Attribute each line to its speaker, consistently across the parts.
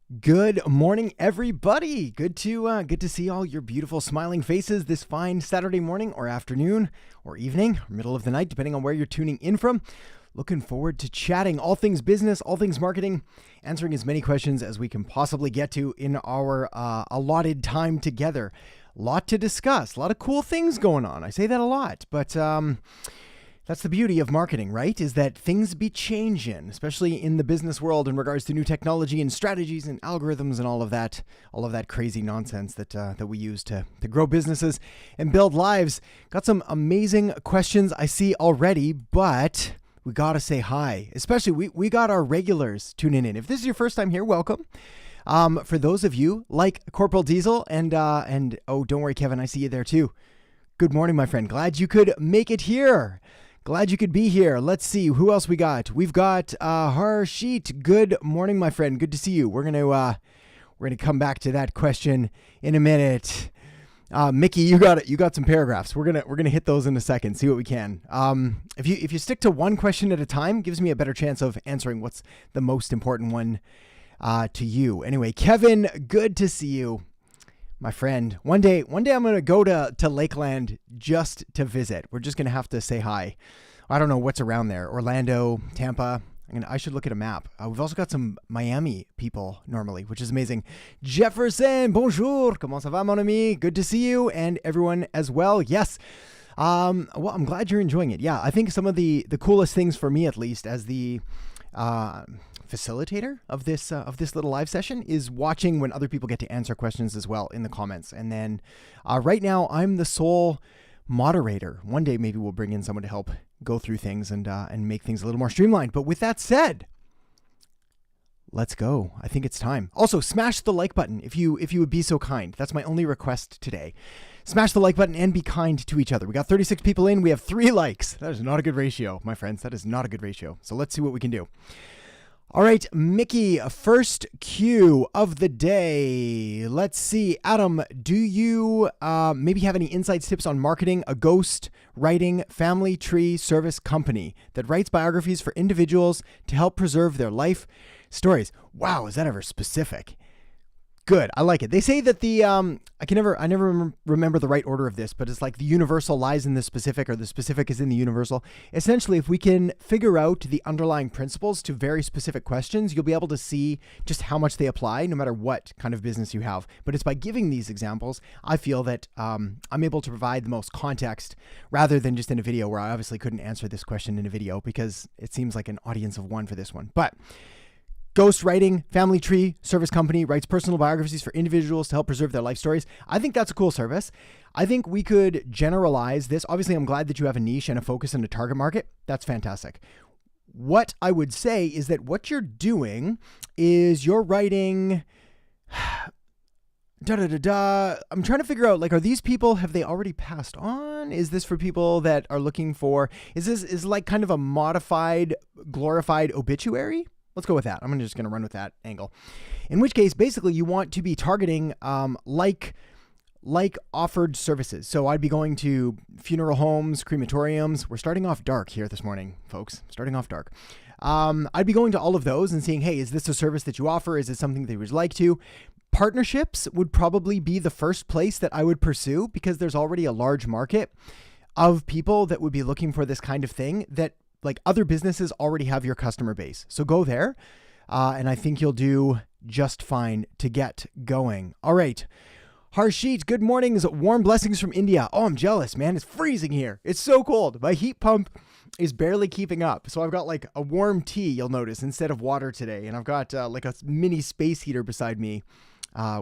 Speaker 1: Good morning, everybody. Good to see all your beautiful smiling faces this fine Saturday morning or afternoon or evening or middle of the night, depending on where you're tuning in from. Looking forward to chatting all things business, all things marketing, answering as many questions as we can possibly get to in our allotted time together. A lot to discuss, a lot of cool things going on. I say that a lot, but that's the beauty of marketing, right? Is that things be changing, especially in the business world in regards to new technology and strategies and algorithms and all of that crazy nonsense that we use to grow businesses and build lives. Got some amazing questions I see already, but we got to say hi. Especially we got our regulars tuning in. If this is your first time here, welcome. For those of you like Corporal Diesel and oh, don't worry, Kevin, I see you there too. Good morning, my friend. Glad you could make it here. Glad you could be here. Let's see who else we got. We've got Harshit. Good morning, my friend. Good to see you. We're gonna come back to that question in a minute. Mickey, you got some paragraphs. We're gonna hit those in a second. See what we can. If you stick to one question at a time, gives me a better chance of answering what's the most important one to you. Anyway, Kevin, good to see you. My friend, one day I'm going to go to Lakeland just to visit. We're just going to have to say hi. I don't know what's around there. Orlando, Tampa. I should look at a map. We've also got some Miami people normally, which is amazing. Jefferson, bonjour. Comment ça va, mon ami? Good to see you and everyone as well. Yes. Well, I'm glad you're enjoying it. Yeah, I think some of the coolest things for me, at least, as the facilitator of this little live session is watching when other people get to answer questions as well in the comments. And then right now I'm the sole moderator. One day maybe we'll bring in someone to help go through things and make things a little more streamlined. But with that said, let's go. I think it's time. Also, smash the like button if you would be so kind. That's my only request today. Smash the like button and be kind to each other. We got 36 people in. We have 3 likes. That is not a good ratio, my friends. That is not a good ratio. So let's see what we can do. All right, Mickey, first cue of the day. Let's see. Adam, do you maybe have any insights, tips on marketing a ghost writing family tree service company that writes biographies for individuals to help preserve their life stories? Wow, is that ever specific? Good. I like it. They say that I never remember the right order of this, but it's like the universal lies in the specific or the specific is in the universal. Essentially, if we can figure out the underlying principles to very specific questions, you'll be able to see just how much they apply no matter what kind of business you have. But it's by giving these examples, I feel that I'm able to provide the most context rather than just in a video where I obviously couldn't answer this question in a video because it seems like an audience of one for this one. But ghost writing, family tree, service company, writes personal biographies for individuals to help preserve their life stories. I think that's a cool service. I think we could generalize this. Obviously, I'm glad that you have a niche and a focus on a target market. That's fantastic. What I would say is that what you're doing is you're writing I'm trying to figure out, like, are these people, have they already passed on? Is this for people that are looking for, is like kind of a modified, glorified obituary? Let's go with that. I'm just going to run with that angle. In which case, basically, you want to be targeting like offered services. So I'd be going to funeral homes, crematoriums. We're starting off dark here this morning, folks. Starting off dark. I'd be going to all of those and seeing, hey, is this a service that you offer? Is it something that you would like to? Partnerships would probably be the first place that I would pursue because there's already a large market of people that would be looking for this kind of thing that, like, other businesses already have your customer base. So go there. And I think you'll do just fine to get going. All right. Harshit, good mornings. Warm blessings from India. Oh, I'm jealous, man. It's freezing here. It's so cold. My heat pump is barely keeping up. So I've got like a warm tea, you'll notice, instead of water today. And I've got like a mini space heater beside me.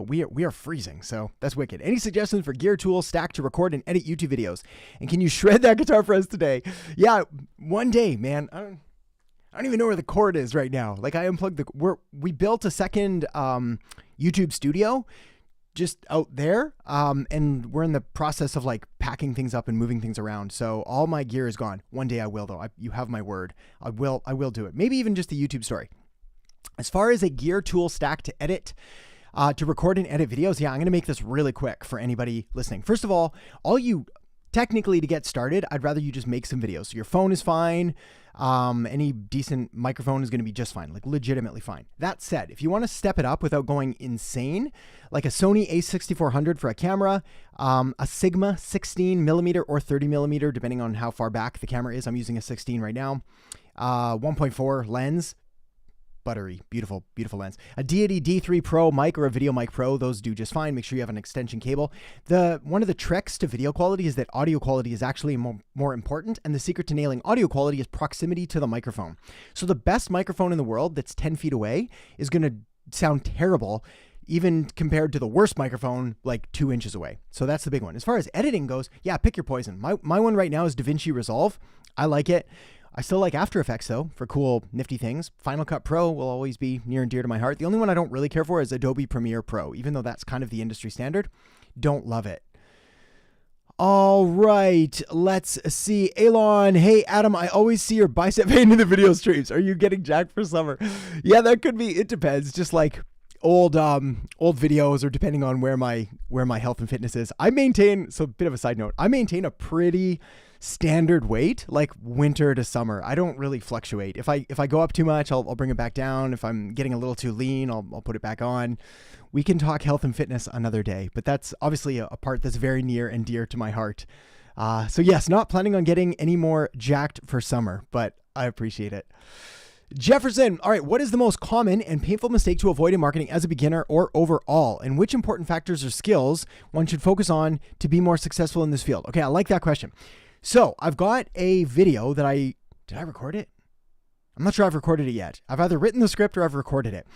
Speaker 1: We are freezing, so that's wicked. Any suggestions for gear tools, stack to record and edit YouTube videos? And can you shred that guitar for us today? Yeah, one day, man. I don't even know where the cord is right now. Like, I unplugged we built a second YouTube studio just out there, and we're in the process of like packing things up and moving things around. So all my gear is gone. One day I will, though. You have my word. I will do it. Maybe even just a YouTube story. As far as a gear tool stack to edit, to record and edit videos, yeah, I'm going to make this really quick for anybody listening. First of all you technically to get started, I'd rather you just make some videos. So your phone is fine. Any decent microphone is going to be just fine, like legitimately fine. That said, if you want to step it up without going insane, like a Sony a6400 for a camera, a Sigma 16 millimeter or 30 millimeter, depending on how far back the camera is. I'm using a 16 right now. 1.4 lens, buttery, beautiful, beautiful lens. A Deity D3 Pro mic or a Video Mic Pro, those do just fine. Make sure you have an extension cable. One of the tricks to video quality is that audio quality is actually more important, and the secret to nailing audio quality is proximity to the microphone. So the best microphone in the world that's 10 feet away is going to sound terrible, even compared to the worst microphone like 2 inches away. So that's the big one. As far as editing goes, yeah, pick your poison. My one right now is DaVinci Resolve. I like it. I still like After Effects though, for cool, nifty things. Final Cut Pro will always be near and dear to my heart. The only one I don't really care for is Adobe Premiere Pro, even though that's kind of the industry standard. Don't love it. All right, let's see. Elon, hey Adam, I always see your bicep pain in the video streams. Are you getting jacked for summer? Yeah, that could be. It depends. Just like old videos, or depending on where my health and fitness is. I maintain. So a bit of a side note. I maintain a pretty standard weight, like winter to summer. I don't really fluctuate. If I go up too much, I'll bring it back down. If I'm getting a little too lean, I'll put it back on. We can talk health and fitness another day, but that's obviously a part that's very near and dear to my heart. So yes, not planning on getting any more jacked for summer, but I appreciate it. Jefferson, all right, what is the most common and painful mistake to avoid in marketing as a beginner or overall? And which important factors or skills one should focus on to be more successful in this field? Okay, I like that question. So I've got a video that did I record it? I'm not sure I've recorded it yet. I've either written the script or I've recorded it.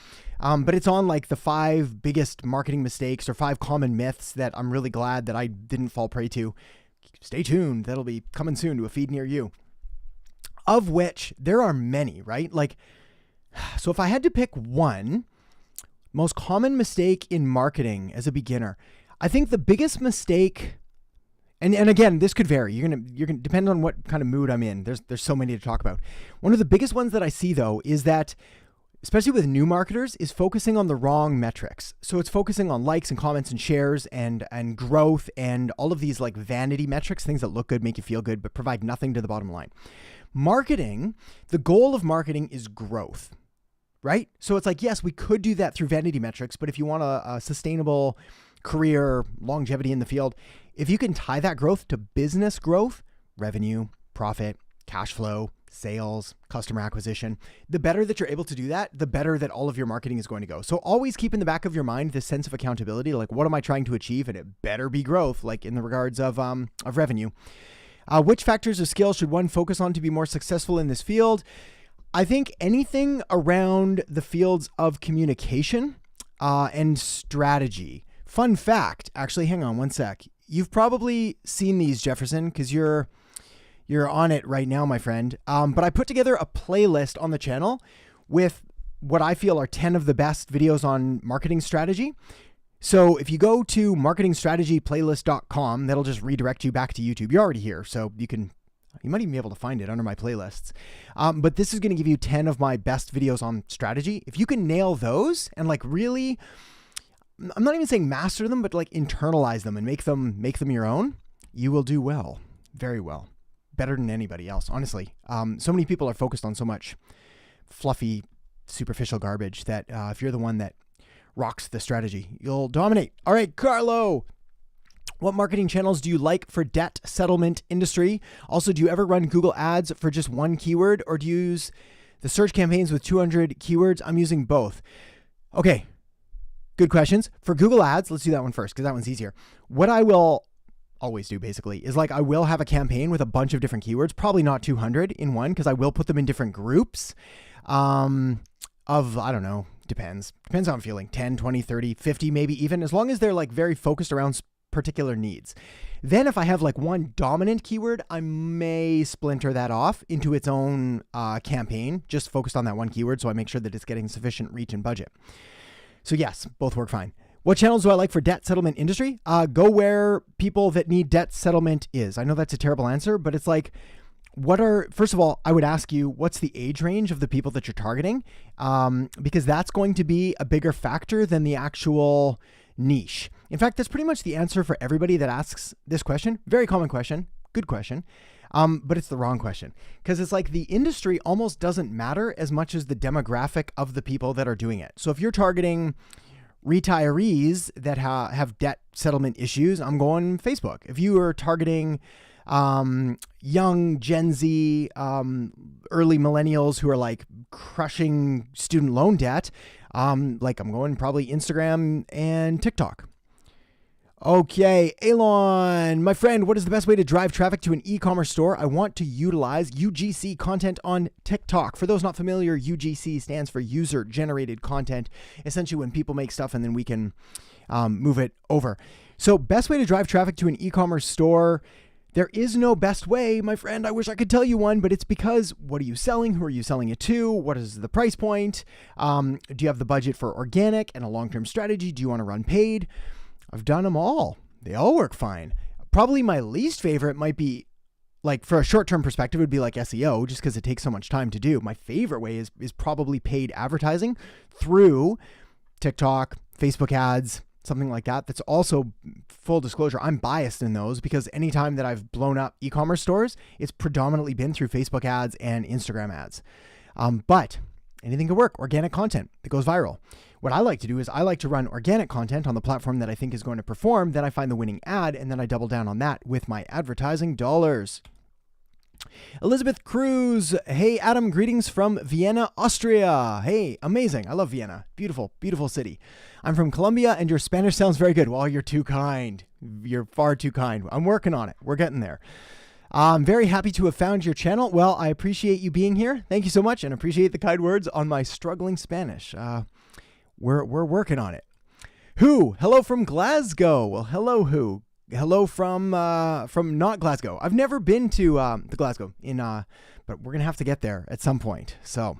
Speaker 1: But it's on like the 5 biggest marketing mistakes or 5 common myths that I'm really glad that I didn't fall prey to. Stay tuned. That'll be coming soon to a feed near you. Of which there are many, right? Like, so if I had to pick one, most common mistake in marketing as a beginner, I think the biggest mistake, and again, this could vary. You're gonna depend on what kind of mood I'm in. There's so many to talk about. One of the biggest ones that I see though is that, especially with new marketers, is focusing on the wrong metrics. So it's focusing on likes and comments and shares and growth and all of these like vanity metrics, things that look good, make you feel good, but provide nothing to the bottom line. Marketing, the goal of marketing is growth, right? So it's like, yes, we could do that through vanity metrics, but if you want a sustainable career, longevity in the field, if you can tie that growth to business growth, revenue, profit, cash flow, sales, customer acquisition, the better that you're able to do that, the better that all of your marketing is going to go. So always keep in the back of your mind this sense of accountability, like what am I trying to achieve? And it better be growth, like in the regards of revenue. Which factors or skills should one focus on to be more successful in this field? I think anything around the fields of communication and strategy. Fun fact, actually, hang on one sec. You've probably seen these, Jefferson, because you're on it right now, my friend. But I put together a playlist on the channel with what I feel are 10 of the best videos on marketing strategy. So if you go to marketingstrategyplaylist.com, that'll just redirect you back to YouTube. You're already here, so you might even be able to find it under my playlists. But this is going to give you 10 of my best videos on strategy. If you can nail those and like really, I'm not even saying master them, but like internalize them and make them your own, you will do well, very well, better than anybody else. Honestly, so many people are focused on so much fluffy, superficial garbage that if you're the one that rocks the strategy, you'll dominate. All right, Carlo, what marketing channels do you like for debt settlement industry? Also, do you ever run Google ads for just one keyword, or do you use the search campaigns with 200 keywords? I'm using both. Okay, good questions. For Google ads, let's do that one first because that one's easier. What I will always do basically is like I will have a campaign with a bunch of different keywords, probably not 200 in one because I will put them in different groups of, I don't know, depends how I'm feeling, 10, 20, 30, 50, maybe even, as long as they're like very focused around particular needs. Then if I have like one dominant keyword, I may splinter that off into its own campaign, just focused on that one keyword. So I make sure that it's getting sufficient reach and budget. So yes, both work fine. What channels do I like for debt settlement industry? Go where people that need debt settlement is. I know that's a terrible answer, but it's like, first of all, I would ask you, what's the age range of the people that you're targeting? Because that's going to be a bigger factor than the actual niche. In fact, that's pretty much the answer for everybody that asks this question. Very common question, good question, but it's the wrong question, because it's like the industry almost doesn't matter as much as the demographic of the people that are doing it. So if you're targeting retirees that have debt settlement issues, I'm going Facebook. If you are targeting young Gen Z, early millennials who are like crushing student loan debt, like I'm going probably Instagram and TikTok. Okay, Elon, my friend, what is the best way to drive traffic to an e-commerce store? I want to utilize UGC content on TikTok. For those not familiar, UGC stands for user-generated content. Essentially, when people make stuff and then we can move it over. So, best way to drive traffic to an e-commerce store. There is no best way, my friend. I wish I could tell you one, but it's because what are you selling? Who are you selling it to? What is the price point? Do you have the budget for organic and a long-term strategy? Do you want to run paid? I've done them all. They all work fine. Probably my least favorite might be, like, for a short-term perspective, would be like SEO, just because it takes so much time to do. My favorite way is probably paid advertising through TikTok, Facebook ads, something like that. That's also, full disclosure, I'm biased in those because anytime that I've blown up e-commerce stores, it's predominantly been through Facebook ads and Instagram ads. But anything can work. Organic content that goes viral. What I like to do is I like to run organic content on the platform that I think is going to perform. Then I find the winning ad and then I double down on that with my advertising dollars. Elizabeth Cruz. Hey, Adam, greetings from Vienna, Austria. Hey, amazing. I love Vienna. Beautiful, beautiful city. I'm from Colombia and your Spanish sounds very good. Well, you're too kind. You're far too kind. I'm working on it. We're getting there. I'm very happy to have found your channel. Well, I appreciate you being here. Thank you so much and appreciate the kind words on my struggling Spanish. We're working on it. Who? Hello from Glasgow. Well, hello, who? Hello from not Glasgow. I've never been to the Glasgow but we're gonna have to get there at some point. So,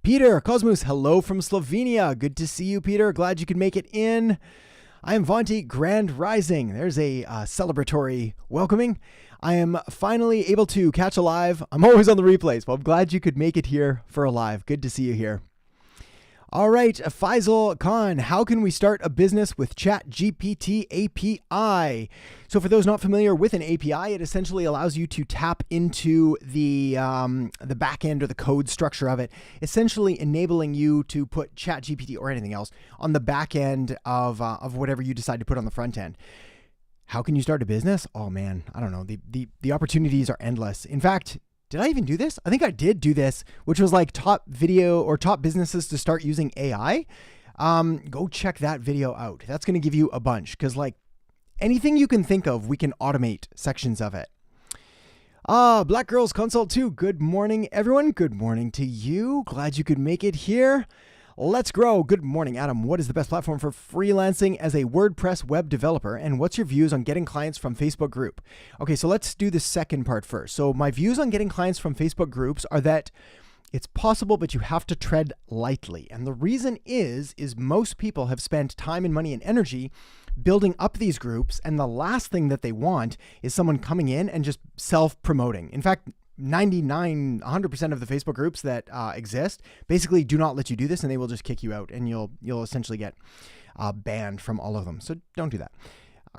Speaker 1: Peter Cosmos, hello from Slovenia. Good to see you, Peter. Glad you could make it in. I am Vonti Grand Rising. There's a celebratory welcoming. I am finally able to catch a live. I'm always on the replays, but I'm glad you could make it here for a live. Good to see you here. All right, Faisal Khan, how can we start a business with ChatGPT API? So for those not familiar with an API, it essentially allows you to tap into the back end or the code structure of it, essentially enabling you to put ChatGPT or anything else on the back end of whatever you decide to put on the front end. How can you start a business? Oh man, I don't know. The opportunities are endless. In fact, did I even do this? I think I did do this, which was like top video or top businesses to start using AI. Go check that video out. That's going to give you a bunch because like anything you can think of, we can automate sections of it. Black Girls Consult 2. Good morning, everyone. Good morning to you. Glad you could make it here. Let's grow. Good morning, Adam. What is the best platform for freelancing as a WordPress web developer? And what's your views on getting clients from Facebook group? Okay, so let's do the second part first. So my views on getting clients from Facebook groups are that it's possible, but you have to tread lightly. And the reason is most people have spent time and money and energy building up these groups. And the last thing that they want is someone coming in and just self-promoting. In fact, 100% of the Facebook groups that exist basically do not let you do this, and they will just kick you out, and you'll essentially get banned from all of them. So don't do that.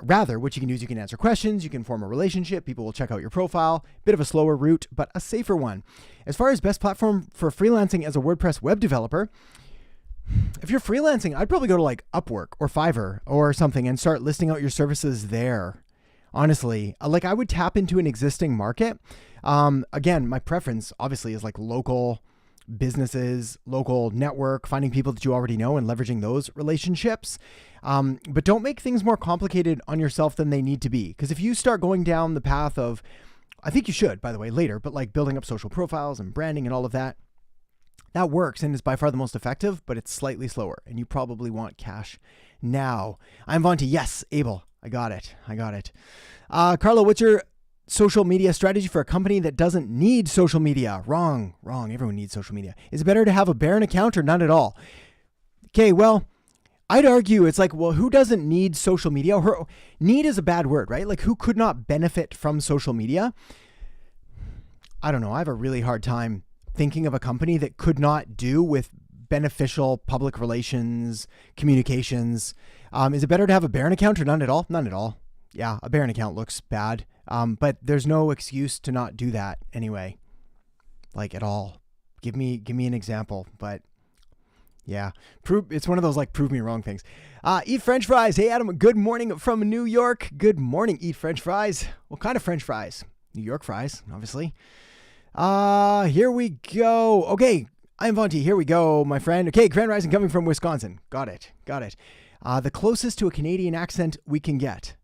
Speaker 1: Rather, what you can do is you can answer questions, you can form a relationship, people will check out your profile, bit of a slower route, but a safer one. As far as best platform for freelancing as a WordPress web developer, if you're freelancing, I'd probably go to like Upwork or Fiverr or something and start listing out your services there. Honestly, like I would tap into an existing market. Again, my preference obviously is like local businesses, local network, finding people that you already know and leveraging those relationships. But don't make things more complicated on yourself than they need to be. Because if you start going down the path of, I think you should, by the way, later, but like building up social profiles and branding and all of that, that works and is by far the most effective, but it's slightly slower and you probably want cash now. I'm Vonti. Yes, Abel. I got it. Carlo, what's your social media strategy for a company that doesn't need social media? Wrong. Everyone needs social media. Is it better to have a Barron account or none at all? Okay, well, I'd argue it's like, well, who doesn't need social media? Need is a bad word, right? Like who could not benefit from social media? I don't know. I have a really hard time thinking of a company that could not do with beneficial public relations, communications. Is it better to have a Baron account or none at all? None at all. Yeah, a Baron account looks bad. But there's no excuse to not do that anyway. Like at all. Give me an example. But yeah, it's one of those like prove me wrong things. Eat French fries. Hey Adam, good morning from New York. Good morning. Eat French fries. What kind of French fries? New York fries, obviously. Here we go. Okay, I'm Vonti. Here we go, my friend. Okay, Grand Rising coming from Wisconsin. Got it. The closest to a Canadian accent we can get,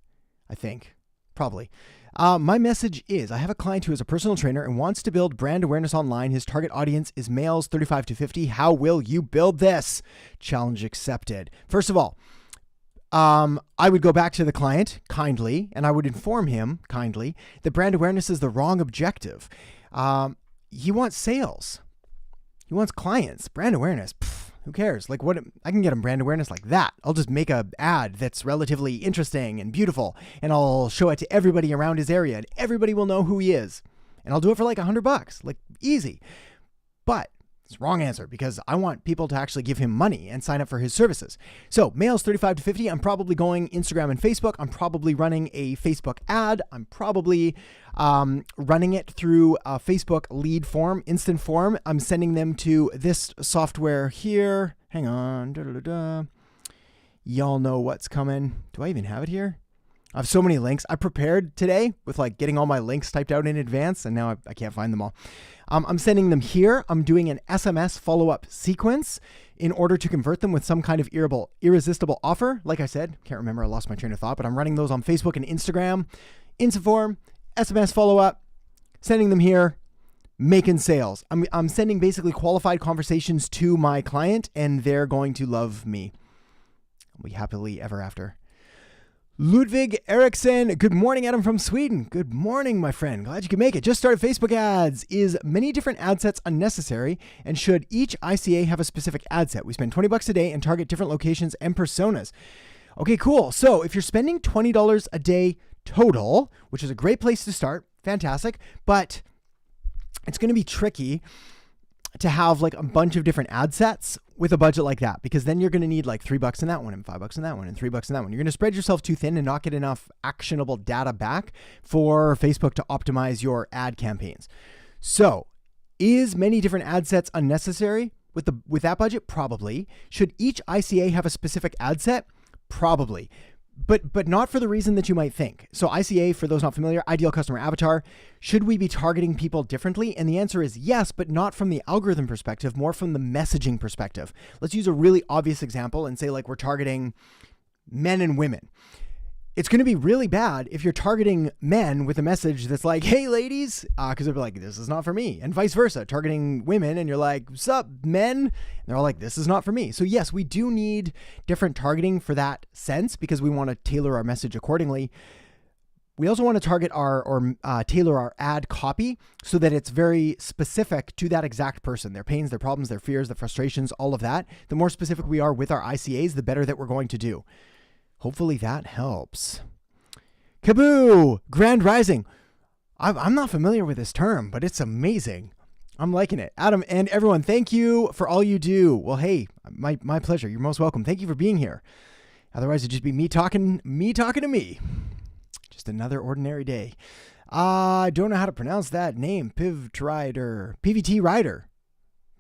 Speaker 1: I think. Probably. My message is, I have a client who is a personal trainer and wants to build brand awareness online. His target audience is males 35 to 50. How will you build this? Challenge accepted. First of all, I would go back to the client kindly, and I would inform him kindly that brand awareness is the wrong objective. He wants sales. He wants clients. Brand awareness. Who cares? Like what? I can get him brand awareness like that. I'll just make an ad that's relatively interesting and beautiful, and I'll show it to everybody around his area, and everybody will know who he is. And I'll do it for like $100, like easy. But it's the wrong answer because I want people to actually give him money and sign up for his services. So males 35 to 50, I'm probably going Instagram and Facebook. I'm probably running a Facebook ad. I'm probably running it through a Facebook lead form, instant form. I'm sending them to this software here. Hang on. Y'all know what's coming. Do I even have it here? I have so many links. I prepared today with like getting all my links typed out in advance, and now I can't find them all. I'm sending them here. I'm doing an SMS follow-up sequence in order to convert them with some kind of irresistible offer. Like I said, can't remember, I lost my train of thought, but I'm running those on Facebook and Instagram. Insta-form, SMS follow-up, sending them here, making sales. I'm sending basically qualified conversations to my client, and they're going to love me. I'll be happily ever after. Ludwig Eriksson, good morning, Adam from Sweden. Good morning, my friend. Glad you could make it. Just started Facebook ads. Is many different ad sets unnecessary? And should each ICA have a specific ad set? We spend $20 a day and target different locations and personas. Okay, cool. So if you're spending $20 a day total, which is a great place to start, fantastic, but it's going to be tricky to have like a bunch of different ad sets with a budget like that, because then you're going to need like $3 in that one and $5 in that one and $3 in that one. You're going to spread yourself too thin and not get enough actionable data back for Facebook to optimize your ad campaigns. So is many different ad sets unnecessary with that budget? Probably. Should each ICA have a specific ad set? Probably. But not for the reason that you might think. So ICA, for those not familiar, ideal customer avatar. Should we be targeting people differently? And the answer is yes, but not from the algorithm perspective, more from the messaging perspective. Let's use a really obvious example and say like we're targeting men and women. It's going to be really bad if you're targeting men with a message that's like, hey ladies, because they'll be like, this is not for me. And vice versa, targeting women and you're like, what's up men? And they're all like, this is not for me. So yes, we do need different targeting for that sense because we want to tailor our message accordingly. We also want to target or tailor our ad copy so that it's very specific to that exact person, their pains, their problems, their fears, their frustrations, all of that. The more specific we are with our ICAs, the better that we're going to do. Hopefully that helps. Kaboo! Grand Rising. I'm not familiar with this term, but it's amazing. I'm liking it. Adam and everyone, thank you for all you do. Well, hey, my pleasure. You're most welcome. Thank you for being here. Otherwise, it'd just be me talking to me. Just another ordinary day. I don't know how to pronounce that name. PVT Rider.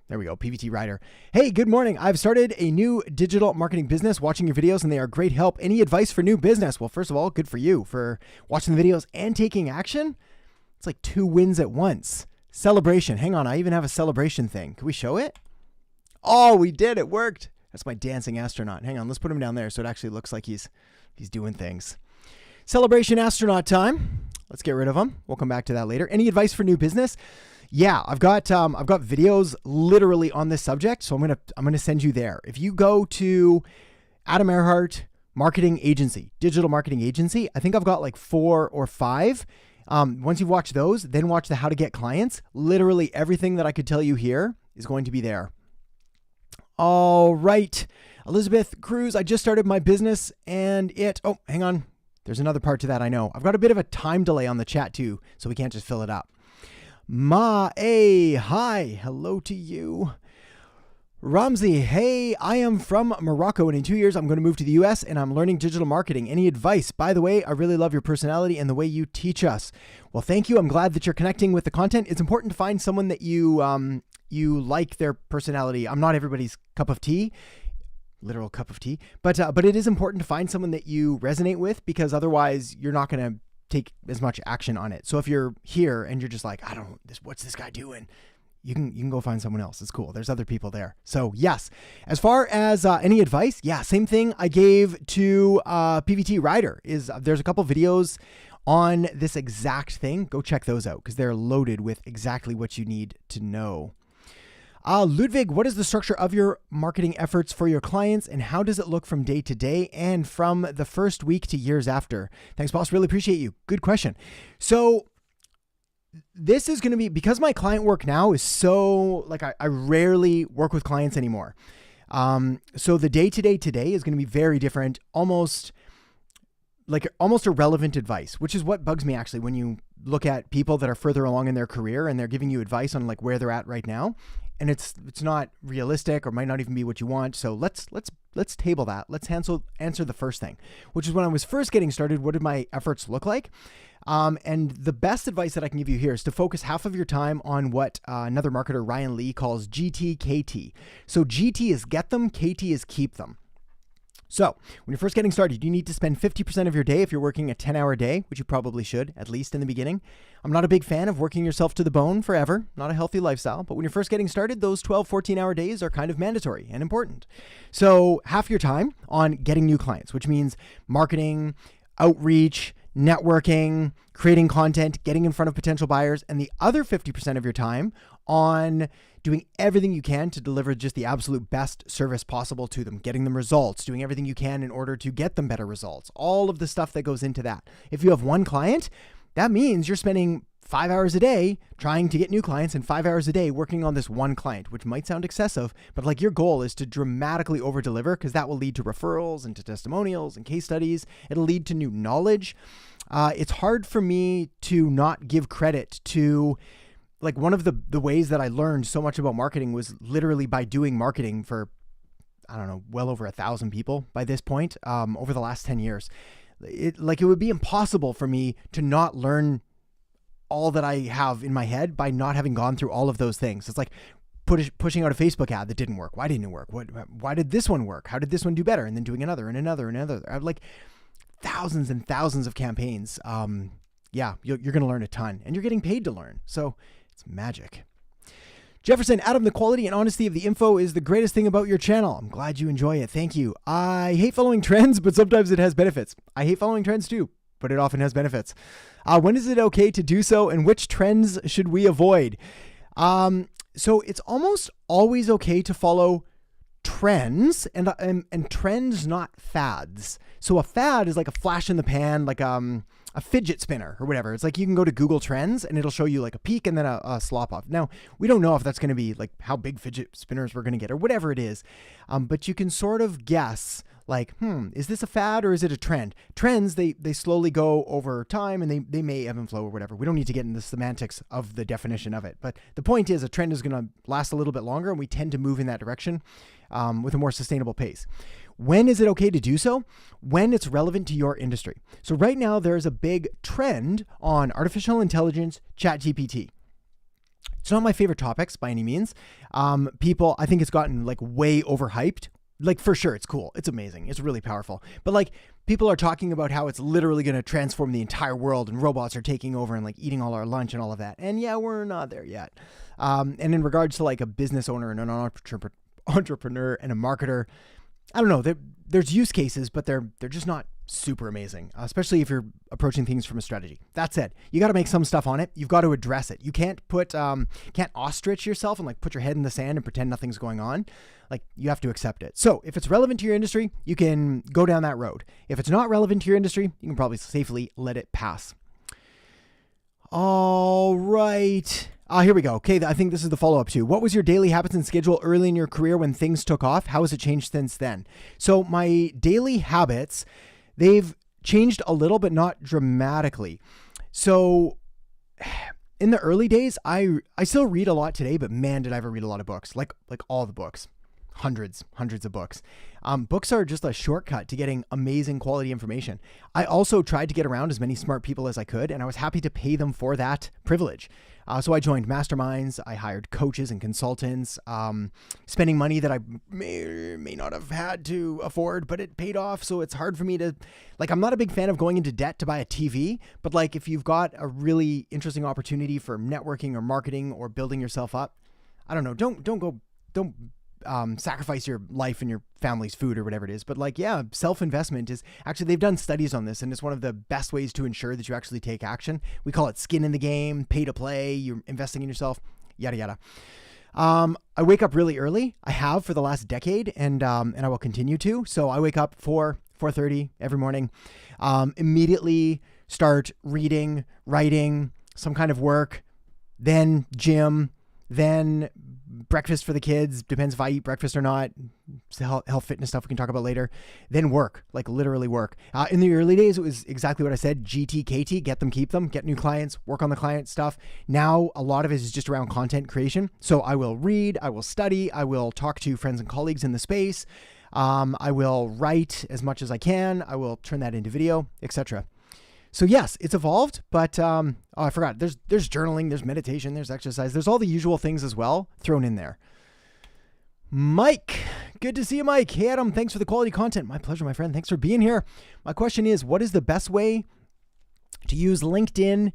Speaker 1: There we go, PVT Rider. Hey, good morning. I've started a new digital marketing business, watching your videos, and they are great help. Any advice for new business? Well, first of all, good for you for watching the videos and taking action. It's like 2 wins at once. Celebration. Hang on, I even have a celebration thing. Can we show it? Oh, we did. It worked. That's my dancing astronaut. Hang on, let's put him down there so it actually looks like he's doing things. Celebration astronaut time. Let's get rid of him. We'll come back to that later. Any advice for new business? Yeah, I've got videos literally on this subject, so I'm gonna send you there. If you go to Adam Earhart Marketing Agency, Digital Marketing Agency, I think I've got like 4 or 5. Once you've watched those, then watch the How to Get Clients. Literally everything that I could tell you here is going to be there. All right, Elizabeth Cruz, I just started my business and oh, hang on. There's another part to that, I know. I've got a bit of a time delay on the chat too, so we can't just fill it up. Hi, hello to you. Ramsey, hey, I am from Morocco and in 2 years I'm going to move to the US and I'm learning digital marketing. Any advice? By the way, I really love your personality and the way you teach us. Well, thank you. I'm glad that you're connecting with the content. It's important to find someone that you like their personality. I'm not everybody's cup of tea, literal cup of tea, but it is important to find someone that you resonate with, because otherwise you're not going to take as much action on it. So if you're here and you're just like, I don't, what's this guy doing? You can go find someone else. It's cool. There's other people there. So yes, as far as any advice, yeah, same thing I gave to PVT Rider is there's a couple videos on this exact thing. Go check those out because they're loaded with exactly what you need to know. Ludwig, what is the structure of your marketing efforts for your clients and how does it look from day to day and from the first week to years after? Thanks, boss. Really appreciate you. Good question. So this is going to be, because my client work now is so, like, I rarely work with clients anymore. So the day-to-day today is going to be very different, almost irrelevant advice, which is what bugs me actually when you look at people that are further along in their career and they're giving you advice on like where they're at right now. And it's not realistic or might not even be what you want. So let's table that. Let's answer the first thing, which is when I was first getting started, what did my efforts look like? And the best advice that I can give you here is to focus half of your time on what another marketer, Ryan Lee, calls GT-KT. So GT is get them, KT is keep them. So when you're first getting started, you need to spend 50% of your day if you're working a 10-hour day, which you probably should, at least in the beginning. I'm not a big fan of working yourself to the bone forever, not a healthy lifestyle, but when you're first getting started, those 12, 14-hour days are kind of mandatory and important. So half your time on getting new clients, which means marketing, outreach, networking, creating content, getting in front of potential buyers, and the other 50% of your time on doing everything you can to deliver just the absolute best service possible to them, getting them results, doing everything you can in order to get them better results, all of the stuff that goes into that. If you have one client, that means you're spending 5 hours a day trying to get new clients and 5 hours a day working on this one client, which might sound excessive, but like your goal is to dramatically over deliver because that will lead to referrals and to testimonials and case studies. It'll lead to new knowledge. It's hard for me to not give credit to, like, one of the ways that I learned so much about marketing was literally by doing marketing for, I don't know, well over 1,000 people by this point, over the last 10 years. It would be impossible for me to not learn all that I have in my head by not having gone through all of those things. It's like pushing out a Facebook ad that didn't work. Why didn't it work? Why did this one work? How did this one do better? And then doing another and another and another. I have like thousands and thousands of campaigns. Yeah, you're going to learn a ton and you're getting paid to learn. So it's magic. Jefferson, Adam, the quality and honesty of the info is the greatest thing about your channel. I'm glad you enjoy it. Thank you. I hate following trends, but sometimes it has benefits. I hate following trends too, but it often has benefits. When is it okay to do so and which trends should we avoid? So it's almost always okay to follow trends and trends, not fads. So a fad is like a flash in the pan, like a fidget spinner or whatever. It's like you can go to Google Trends and it'll show you like a peak and then a slop off. Now, we don't know if that's going to be like how big fidget spinners we're going to get or whatever it is. But you can sort of guess like, is this a fad or is it a trend? Trends, they slowly go over time and they may ebb and flow or whatever. We don't need to get into the semantics of the definition of it. But the point is a trend is going to last a little bit longer and we tend to move in that direction with a more sustainable pace. When is it okay to do so? When it's relevant to your industry. So right now there's a big trend on artificial intelligence, ChatGPT. It's not my favorite topics by any means. People, I think it's gotten like way overhyped. Like for sure, it's cool. It's amazing. It's really powerful. But like people are talking about how it's literally going to transform the entire world and robots are taking over and like eating all our lunch and all of that. And yeah, we're not there yet. And in regards to like a business owner and an entrepreneur and a marketer, I don't know, there's use cases, but they're just not super amazing, especially if you're approaching things from a strategy. That said, you got to make some stuff on it. You've got to address it. You can't can't ostrich yourself and like put your head in the sand and pretend nothing's going on. Like you have to accept it. So if it's relevant to your industry, you can go down that road. If it's not relevant to your industry, you can probably safely let it pass. All right. Here we go. Okay, I think this is the follow-up to. What was your daily habits and schedule early in your career when things took off? How has it changed since then? So my daily habits, they've changed a little, but not dramatically. So in the early days, I still read a lot today, but man, did I ever read a lot of books, like all the books. hundreds of books. Books are just a shortcut to getting amazing quality information. I also tried to get around as many smart people as I could, and I was happy to pay them for that privilege. So I joined masterminds, I hired coaches and consultants, spending money that I may or may not have had to afford, but it paid off. So it's hard for me to, like, I'm not a big fan of going into debt to buy a TV, but like if you've got a really interesting opportunity for networking or marketing or building yourself up, I don't know, don't sacrifice your life and your family's food or whatever it is. But like, yeah, self-investment is actually, they've done studies on this, and it's one of the best ways to ensure that you actually take action. We call it skin in the game, pay to play, you're investing in yourself, yada, yada. I wake up really early. I have for the last decade, and I will continue to. So I wake up 4:30 every morning, immediately start reading, writing, some kind of work, then gym, then breakfast for the kids. Depends if I eat breakfast or not. Health fitness stuff we can talk about later. Then work, like literally work. In the early days, it was exactly what I said. GTKT, get them, keep them, get new clients, work on the client stuff. Now, a lot of it is just around content creation. So I will read, I will study, I will talk to friends and colleagues in the space. I will write as much as I can. I will turn that into video, etc. So yes, it's evolved, but I forgot. There's journaling, there's meditation, there's exercise, there's all the usual things as well thrown in there. Mike, good to see you, Mike. Hey, Adam, thanks for the quality content. My pleasure, my friend. Thanks for being here. My question is, what is the best way to use LinkedIn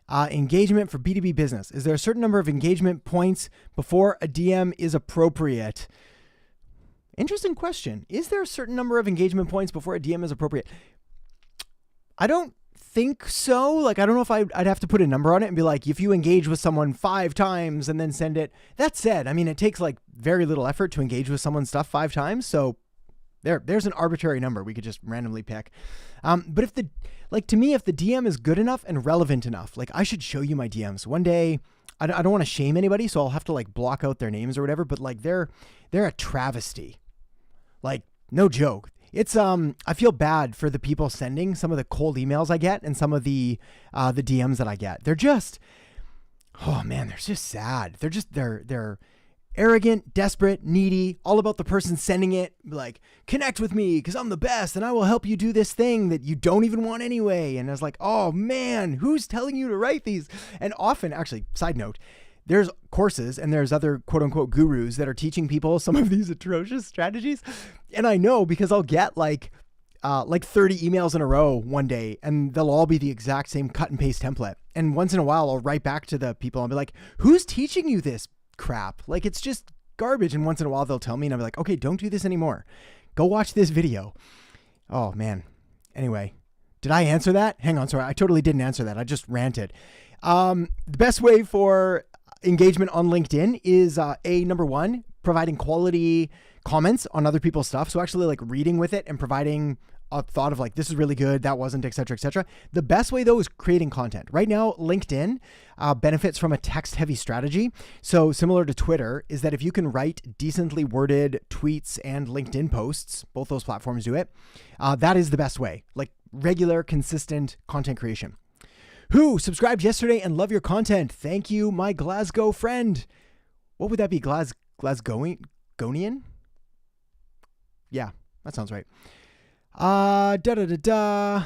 Speaker 1: engagement for B2B business? Is there a certain number of engagement points before a DM is appropriate? Interesting question. Is there a certain number of engagement points before a DM is appropriate? I don't think so. Like, I don't know if I'd have to put a number on it and be like, if you engage with someone 5 times and then send it. That said, I mean, it takes like very little effort to engage with someone's stuff 5 times. So there's an arbitrary number we could just randomly pick. But if to me, if the DM is good enough and relevant enough, like I should show you my DMs one day. I don't want to shame anybody, so I'll have to like block out their names or whatever, but like they're a travesty. Like, no joke. It's I feel bad for the people sending some of the cold emails I get and some of the DMs that I get. They're just, oh man, they're just sad. They're arrogant, desperate, needy, all about the person sending it. Like, connect with me because I'm the best and I will help you do this thing that you don't even want anyway. And I was like, oh man, who's telling you to write these? And often, actually, side note, there's courses and there's other quote unquote gurus that are teaching people some of these atrocious strategies. And I know because I'll get like 30 emails in a row one day and they'll all be the exact same cut and paste template. And once in a while, I'll write back to the people and be like, who's teaching you this crap? Like, it's just garbage. And once in a while they'll tell me and I'll be like, okay, don't do this anymore. Go watch this video. Oh man. Anyway, did I answer that? Hang on. Sorry. I totally didn't answer that. I just ranted. The best way for engagement on LinkedIn is number 1, providing quality comments on other people's stuff. So actually like reading with it and providing a thought of like, this is really good, that wasn't, et cetera, et cetera. The best way though is creating content. Right now, LinkedIn benefits from a text heavy strategy. So similar to Twitter is that if you can write decently worded tweets and LinkedIn posts, both those platforms do it, that is the best way, like regular, consistent content creation. Who subscribed yesterday and love your content? Thank you, my Glasgow friend. What would that be? Glasgowian? Yeah, that sounds right.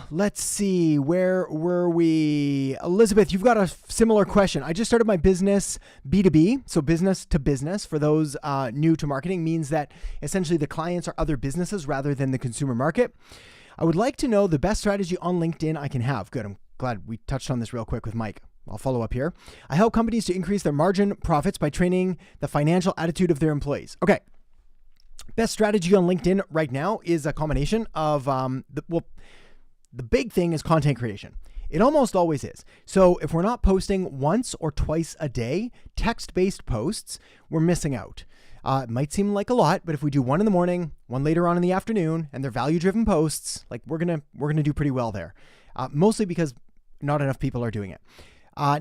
Speaker 1: Let's see. Where were we? Elizabeth, you've got a similar question. I just started my business B2B. So business to business for those new to marketing means that essentially the clients are other businesses rather than the consumer market. I would like to know the best strategy on LinkedIn I can have. Good. I'm glad we touched on this real quick with Mike. I'll follow up here. I help companies to increase their margin profits by training the financial attitude of their employees. Okay. Best strategy on LinkedIn right now is a combination of, the big thing is content creation. It almost always is. So if we're not posting once or twice a day, text-based posts, we're missing out. It might seem like a lot, but if we do one in the morning, one later on in the afternoon, and they're value-driven posts, like we're gonna do pretty well there. Mostly because not enough people are doing it.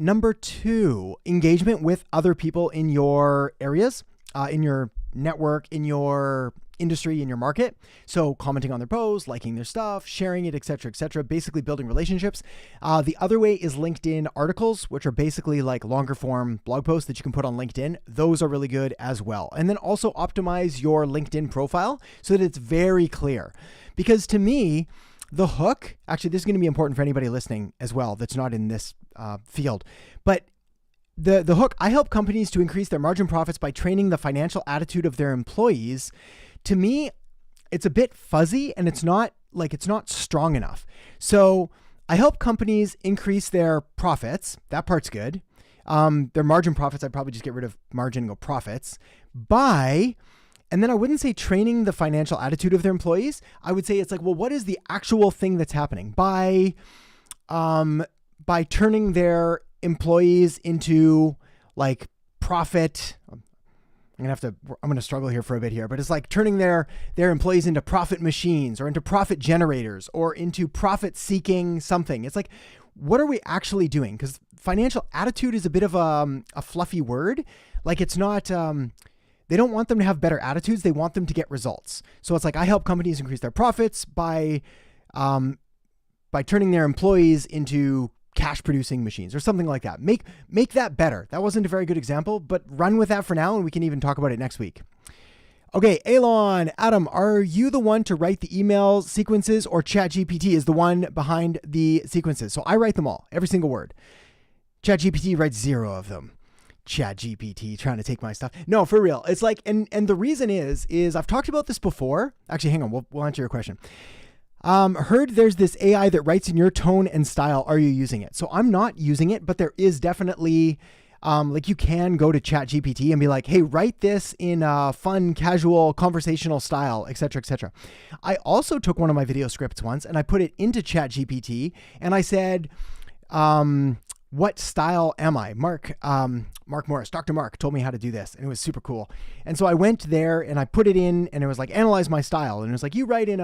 Speaker 1: Number 2, engagement with other people in your areas, in your network, in your industry in your market. So commenting on their posts, liking their stuff, sharing it, etc., basically building relationships. The other way is LinkedIn articles, which are basically like longer form blog posts that you can put on LinkedIn. Those are really good as well. And then also optimize your LinkedIn profile so that it's very clear. Because to me, the hook, actually, this is going to be important for anybody listening as well that's not in this field, but the hook, I help companies to increase their margin profits by training the financial attitude of their employees. To me, it's a bit fuzzy and it's not strong enough. So I help companies increase their profits. That part's good. Their margin profits, I'd probably just get rid of margin and go profits and then I wouldn't say training the financial attitude of their employees. I would say it's like, well, what is the actual thing that's happening by turning their employees into like profit. I'm going to struggle here for a bit here, but it's like turning their employees into profit machines or into profit generators or into profit seeking something. It's like, what are we actually doing? Because financial attitude is a bit of a fluffy word. Like it's not, they don't want them to have better attitudes. They want them to get results. So it's like, I help companies increase their profits by turning their employees into cash producing machines or something like that. Make that better. That wasn't a very good example, but run with that for now and we can even talk about it next week. Okay, Elon, Adam, are you the one to write the email sequences or ChatGPT is the one behind the sequences? So I write them all, every single word. ChatGPT writes 0 of them. ChatGPT trying to take my stuff. No, for real. It's like, and the reason is I've talked about this before. Actually, hang on. We'll answer your question. Heard there's this AI that writes in your tone and style. Are you using it? So I'm not using it, but there is definitely, like you can go to ChatGPT and be like, hey, write this in a fun, casual, conversational style, etc. I also took one of my video scripts once and I put it into ChatGPT and I said, what style am I? Mark Morris, Dr. Mark told me how to do this and it was super cool. And so I went there and I put it in and it was like, analyze my style. And it was like, you write in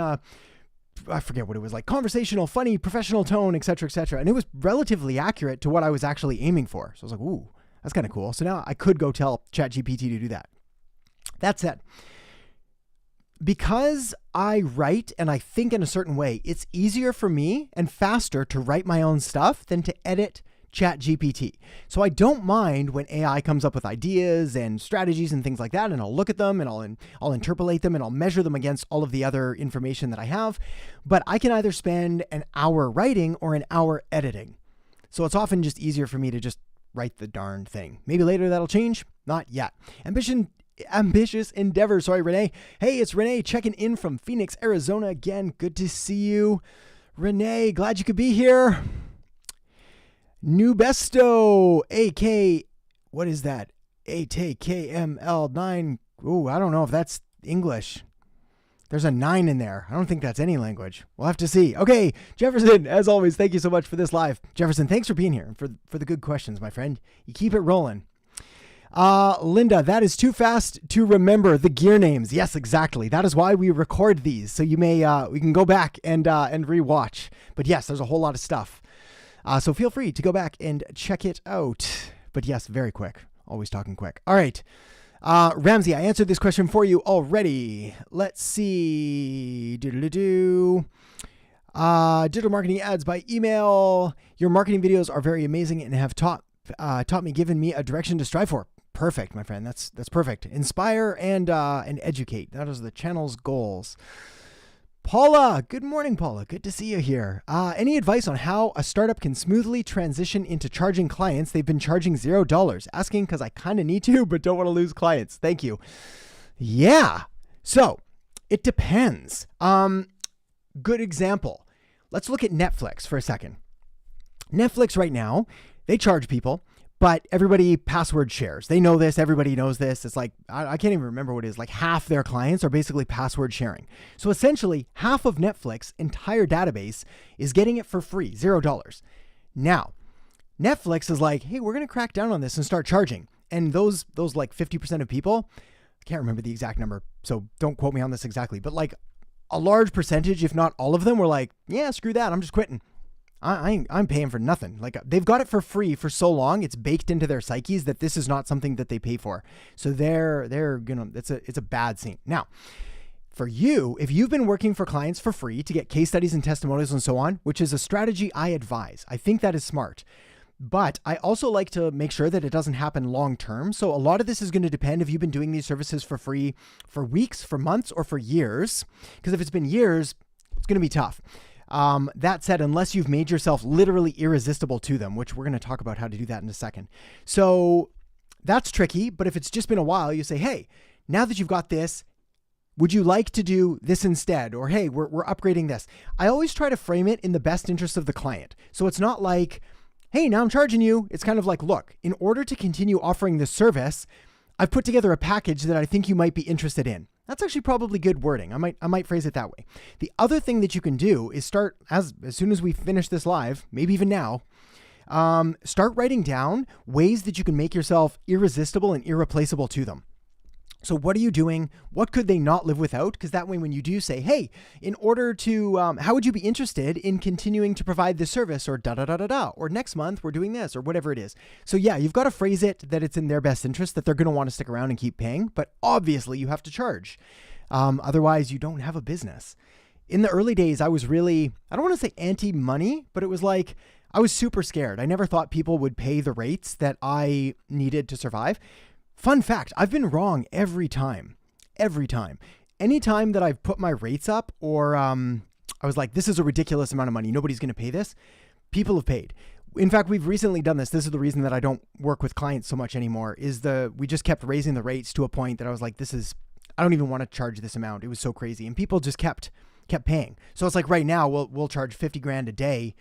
Speaker 1: I forget what it was like, conversational, funny, professional tone, etc. And it was relatively accurate to what I was actually aiming for. So I was like, ooh, that's kind of cool. So now I could go tell ChatGPT to do that. That said, because I write and I think in a certain way, it's easier for me and faster to write my own stuff than to edit ChatGPT. So I don't mind when AI comes up with ideas and strategies and things like that, and I'll look at them and I'll interpolate them and I'll measure them against all of the other information that I have. But I can either spend an hour writing or an hour editing. So it's often just easier for me to just write the darn thing. Maybe later that'll change. Not yet. Ambitious endeavor. Sorry, Renee. Hey, it's Renee checking in from Phoenix, Arizona again. Good to see you. Renee, glad you could be here. Nubesto, AK, what is that? ATKML9. Ooh, I don't know if that's English. There's a 9 in there. I don't think that's any language. We'll have to see. Okay, Jefferson, as always, thank you so much for this live. Jefferson, thanks for being here and for the good questions, my friend. You keep it rolling. Linda, that is too fast to remember the gear names. Yes, exactly. That is why we record these. So you may, we can go back and rewatch. But yes, there's a whole lot of stuff. So feel free to go back and check it out. But yes, very quick. Always talking quick. All right. Ramsey, I answered this question for you already. Let's see. Digital marketing ads by email. Your marketing videos are very amazing and have given me a direction to strive for. Perfect, my friend. That's perfect. Inspire and educate. That is the channel's goals. Paula, good morning, Paula. Good to see you here. Any advice on how a startup can smoothly transition into charging clients? They've been charging $0. Asking because I kind of need to, but don't want to lose clients. Thank you. Yeah. So it depends. Good example. Let's look at Netflix for a second. Netflix right now, they charge people, but everybody password shares. They know this. Everybody knows this. It's like, I can't even remember what it is. Like half their clients are basically password sharing. So essentially half of Netflix's entire database is getting it for free, $0. Now, Netflix is like, hey, we're going to crack down on this and start charging. And those like 50% of people, I can't remember the exact number, so don't quote me on this exactly, but like a large percentage, if not all of them, were like, yeah, screw that. I'm just quitting. I'm paying for nothing. Like they've got it for free for so long. It's baked into their psyches that this is not something that they pay for. So they're gonna, it's a bad scene. Now, For you, if you've been working for clients for free to get case studies and testimonials and so on, which is a strategy I advise, I think that is smart. But I also like to make sure that it doesn't happen long term. So a lot of this is going to depend if you've been doing these services for free for weeks, for months, or for years. Because if it's been years, it's going to be tough. That said, unless you've made yourself literally irresistible to them, which we're going to talk about how to do that in a second. So that's tricky. But if it's just been a while, you say, hey, now that you've got this, would you like to do this instead? Or, hey, we're upgrading this. I always try to frame it in the best interest of the client. So it's not like, hey, now I'm charging you. It's kind of like, look, in order to continue offering this service, I've put together a package that I think you might be interested in. That's actually probably good wording. I might phrase it that way. The other thing that you can do is start, as soon as we finish this live, maybe even now, start writing down ways that you can make yourself irresistible and irreplaceable to them. So what are you doing? What could they not live without? Because that way, when you do say, hey, in order to, how would you be interested in continuing to provide this service, or da-da-da-da-da, or next month we're doing this, or whatever it is. So yeah, you've got to phrase it that it's in their best interest, that they're going to want to stick around and keep paying, but obviously you have to charge. Otherwise you don't have a business. In the early days, I was really, I don't want to say anti-money, but it was like, I was super scared. I never thought people would pay the rates that I needed to survive. Fun fact, I've been wrong every time. Anytime that I've put my rates up, or I was like, this is a ridiculous amount of money, nobody's going to pay this, people have paid. In fact, we've recently done this. This is the reason that I don't work with clients so much anymore, is we just kept raising the rates to a point that I was like, I don't even want to charge this amount. It was so crazy. And people just kept paying. So it's like right now we'll charge 50 grand a day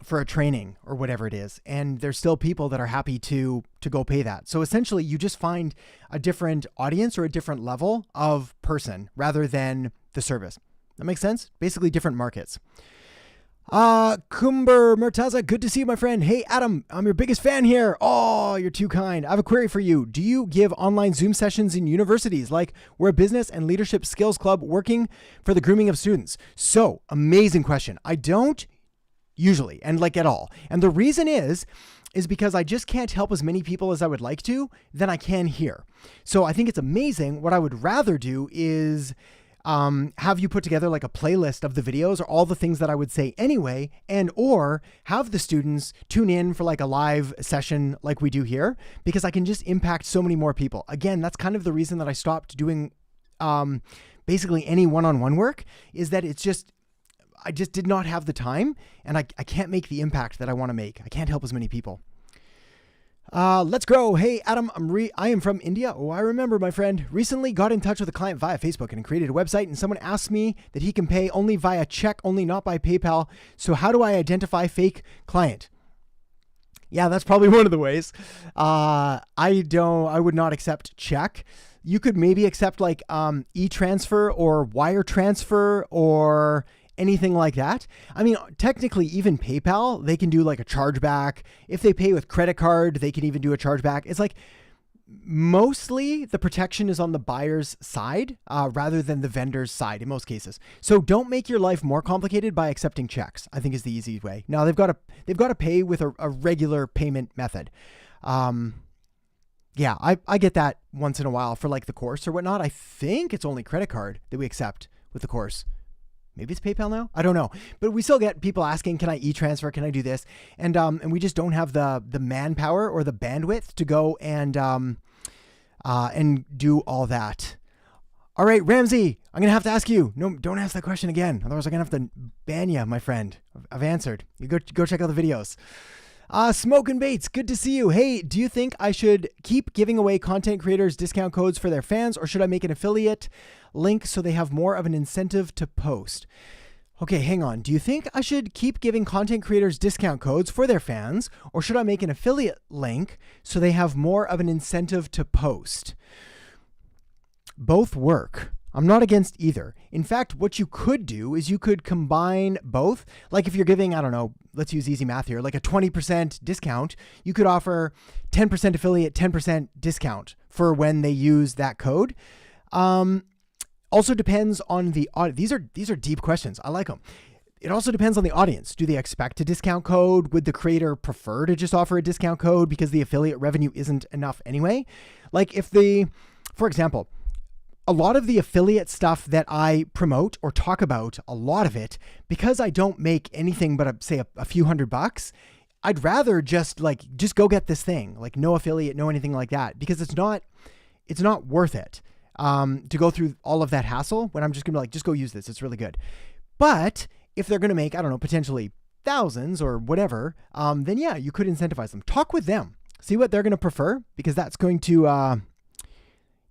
Speaker 1: for a training or whatever it is. And there's still people that are happy to go pay that. So essentially you just find a different audience or a different level of person rather than the service. That makes sense? Basically different markets. Kumber Murtaza, good to see you, my friend. Hey, Adam, I'm your biggest fan here. Oh, you're too kind. I have a query for you. Do you give online Zoom sessions in universities? Like, we're a business and leadership skills club working for the grooming of students. So, amazing question. I don't usually, and like at all. And the reason is because I just can't help as many people as I would like to than I can here. So I think it's amazing. What I would rather do is have you put together like a playlist of the videos or all the things that I would say anyway, and or have the students tune in for like a live session like we do here, because I can just impact so many more people. Again, that's kind of the reason that I stopped doing basically any one-on-one work, is that I just did not have the time, and I can't make the impact that I want to make. I can't help as many people. Let's grow. Hey, Adam, I am from India. Oh, I remember, my friend. Recently got in touch with a client via Facebook and created a website, and someone asked me that he can pay only via check, only not by PayPal. So how do I identify fake client? Yeah, that's probably one of the ways. I would not accept check. You could maybe accept like e-transfer or wire transfer or anything like that. I mean, technically even PayPal, they can do like a chargeback. If they pay with credit card, they can even do a chargeback. It's like mostly the protection is on the buyer's side rather than the vendor's side in most cases. So don't make your life more complicated by accepting checks, I think is the easy way. Now they've got to pay with a regular payment method. Yeah, I get that once in a while for like the course or whatnot. I think it's only credit card that we accept with the course. Maybe it's PayPal now. I don't know, but we still get people asking, "Can I e-transfer? Can I do this?" And we just don't have the manpower or the bandwidth to go and do all that. All right, Ramsey, I'm gonna have to ask you. No, don't ask that question again. Otherwise, I'm gonna have to ban you, my friend. I've answered. You go check out the videos. Smoke and Baits, good to see you. Hey, do you think I should keep giving away content creators discount codes for their fans, or should I make an affiliate link so they have more of an incentive to post? Okay, hang on. Do you think I should keep giving content creators discount codes for their fans, or should I make an affiliate link so they have more of an incentive to post? Both work. I'm not against either. In fact, what you could do is you could combine both. Like if you're giving, I don't know, let's use easy math here, like a 20% discount, you could offer 10% affiliate, 10% discount for when they use that code. Also depends on the audience. These are deep questions. I like them. It also depends on the audience. Do they expect a discount code? Would the creator prefer to just offer a discount code because the affiliate revenue isn't enough anyway? Like for example, a lot of the affiliate stuff that I promote or talk about, a lot of it, because I don't make anything but say a few $100, I'd rather just go get this thing, like no affiliate, no anything like that, because it's not worth it to go through all of that hassle when I'm just gonna just go use this. It's really good. But if they're gonna make, I don't know, potentially thousands or whatever, then yeah, you could incentivize them. Talk with them, see what they're gonna prefer, because that's going to,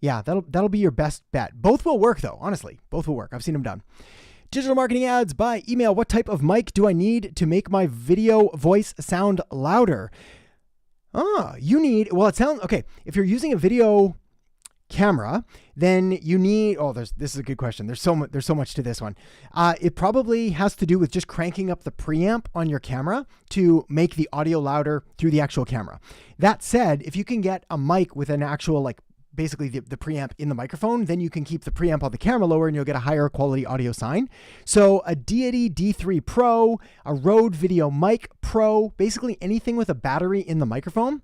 Speaker 1: that'll be your best bet. Both will work though, honestly, both will work. I've seen them done. Digital marketing ads by email. What type of mic do I need to make my video voice sound louder? Okay. If you're using a video camera, then you need, this is a good question. There's so much to this one. It probably has to do with just cranking up the preamp on your camera to make the audio louder through the actual camera. That said, if you can get a mic with an actual, basically the preamp in the microphone, then you can keep the preamp on the camera lower and you'll get a higher quality audio sign. So a Deity D3 Pro, a Rode Video Mic Pro, basically anything with a battery in the microphone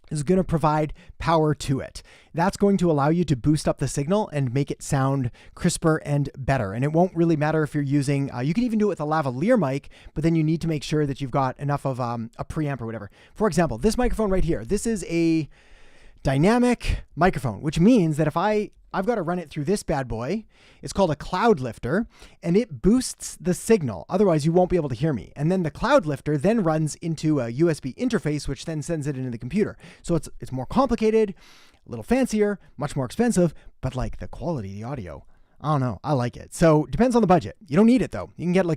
Speaker 1: is going to provide power to it. That's going to allow you to boost up the signal and make it sound crisper and better. And it won't really matter if you're using, you can even do it with a lavalier mic, but then you need to make sure that you've got enough of a preamp or whatever. For example, this microphone right here, this is a dynamic microphone, which means that if I've got to run it through this bad boy, it's called a cloud lifter, and it boosts the signal. Otherwise, you won't be able to hear me. And then the cloud lifter then runs into a USB interface, which then sends it into the computer. So it's more complicated, a little fancier, much more expensive, but the quality of the audio, I don't know. I like it. So depends on the budget. You don't need it though. You can get I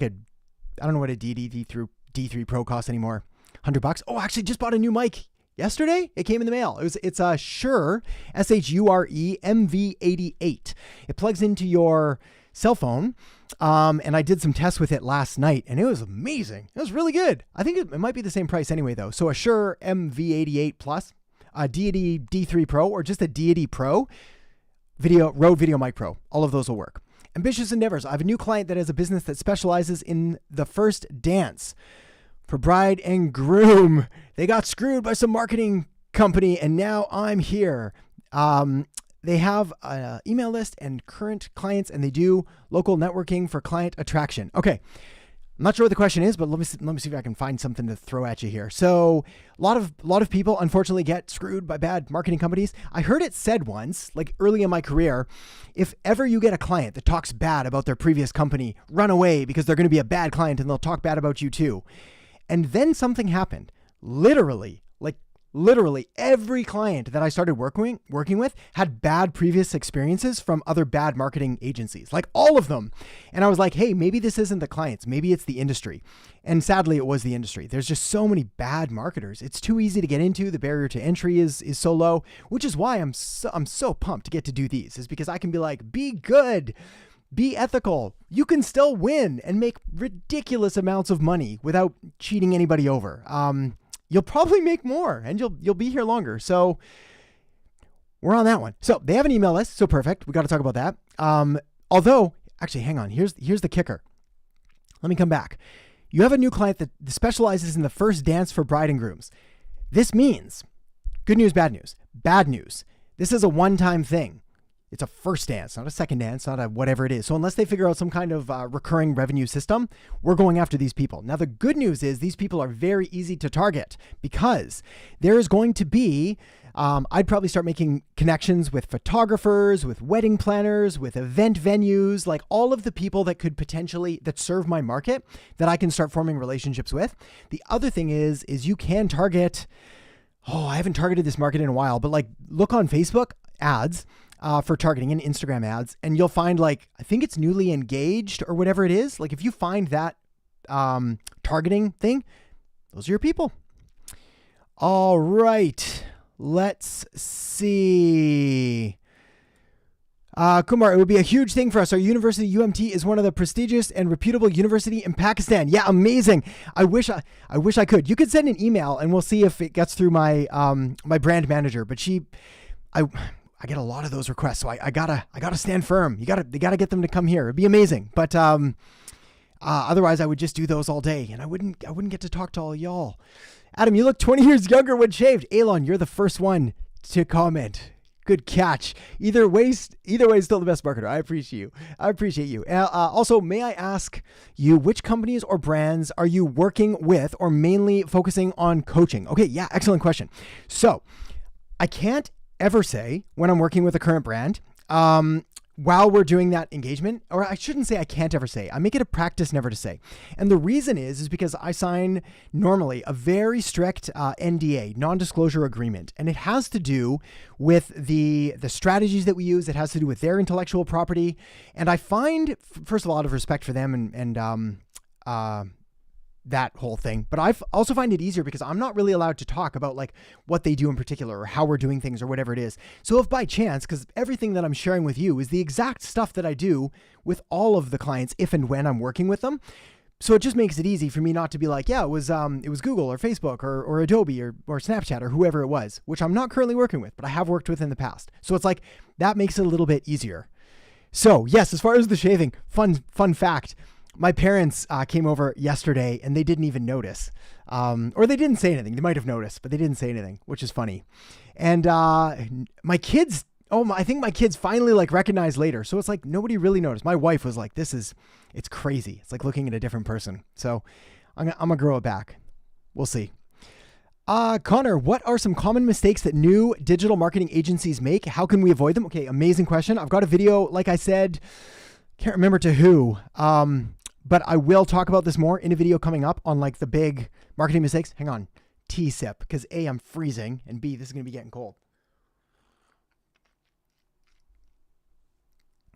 Speaker 1: don't know what a D3 Pro costs anymore. $100. Oh, I actually just bought a new mic. Yesterday, it came in the mail. It's a Shure, Shure MV88. It plugs into your cell phone, and I did some tests with it last night, and it was amazing. It was really good. I think it might be the same price anyway, though. So a Shure MV88 Plus, a Deity D3 Pro, or just a Deity Pro, Rode Video Mic Pro. All of those will work. Ambitious endeavors. I have a new client that has a business that specializes in the first dance. For bride and groom, they got screwed by some marketing company, and now I'm here. They have an email list and current clients, and they do local networking for client attraction. Okay, I'm not sure what the question is, but let me see if I can find something to throw at you here. So a lot of people unfortunately get screwed by bad marketing companies. I heard it said once, early in my career, if ever you get a client that talks bad about their previous company, run away, because they're going to be a bad client and they'll talk bad about you too. And then something happened. Literally every client that I started working with had bad previous experiences from other bad marketing agencies, all of them. And I was like, hey, maybe this isn't the clients, maybe it's the industry. And sadly, it was the industry. There's just so many bad marketers. It's too easy to get into. The barrier to entry is so low, which is why I'm so pumped to get to do these, is because I can be be good. Be ethical. You can still win and make ridiculous amounts of money without cheating anybody over. You'll probably make more, and you'll be here longer. So we're on that one. So they have an email list. So perfect. We got to talk about that. Although, actually, hang on. Here's the kicker. Let me come back. You have a new client that specializes in the first dance for bride and grooms. This means good news, bad news. Bad news. This is a one-time thing. It's a first dance, not a second dance, not a whatever it is. So unless they figure out some kind of recurring revenue system, we're going after these people. Now, the good news is these people are very easy to target, because there is going to be, I'd probably start making connections with photographers, with wedding planners, with event venues, all of the people that could potentially, that serve my market, that I can start forming relationships with. The other thing is you can target, I haven't targeted this market in a while, but look on Facebook ads, for targeting, and Instagram ads, and you'll find I think it's newly engaged or whatever it is. If you find that targeting thing, those are your people. All right, let's see. Kumar, it would be a huge thing for us. Our university, UMT, is one of the prestigious and reputable university in Pakistan. Yeah, amazing. I wish I could. You could send an email and we'll see if it gets through my my brand manager. But I get a lot of those requests, so I gotta stand firm. They gotta get them to come here. It'd be amazing. But otherwise, I would just do those all day, and I wouldn't get to talk to all y'all. Adam, you look 20 years younger when shaved. Elon, you're the first one to comment. Good catch. Either way, still the best marketer. I appreciate you. Also, may I ask you, which companies or brands are you working with or mainly focusing on coaching? Okay, yeah, excellent question. So I can't ever say when I'm working with a current brand, while we're doing that engagement, or I shouldn't say I can't ever say, I make it a practice never to say. And the reason is because I sign normally a very strict NDA, non-disclosure agreement. And it has to do with the strategies that we use. It has to do with their intellectual property. And I find, first of all, out of respect for them and that whole thing. But I also find it easier because I'm not really allowed to talk about like what they do in particular or how we're doing things or whatever it is. So if by chance, because everything that I'm sharing with you is the exact stuff that I do with all of the clients if and when I'm working with them. So it just makes it easy for me not to be like, yeah, it was Google or Facebook or Adobe or Snapchat or whoever it was, which I'm not currently working with, but I have worked with in the past. So it's like, that makes it a little bit easier. So yes, as far as the shaving, fun fact, my parents came over yesterday and they didn't even notice, or they didn't say anything. They might have noticed, but they didn't say anything, which is funny. And my kids, I think my kids finally like recognized later. So it's like nobody really noticed. My wife was like, it's crazy. It's like looking at a different person. So I'm gonna grow it back. We'll see. Connor, what are some common mistakes that new digital marketing agencies make? How can we avoid them? Okay, amazing question. I've got a video, like I said, can't remember to who, but I will talk about this more in a video coming up on like the big marketing mistakes. Hang on, tea sip, because A, I'm freezing, and B, this is going to be getting cold.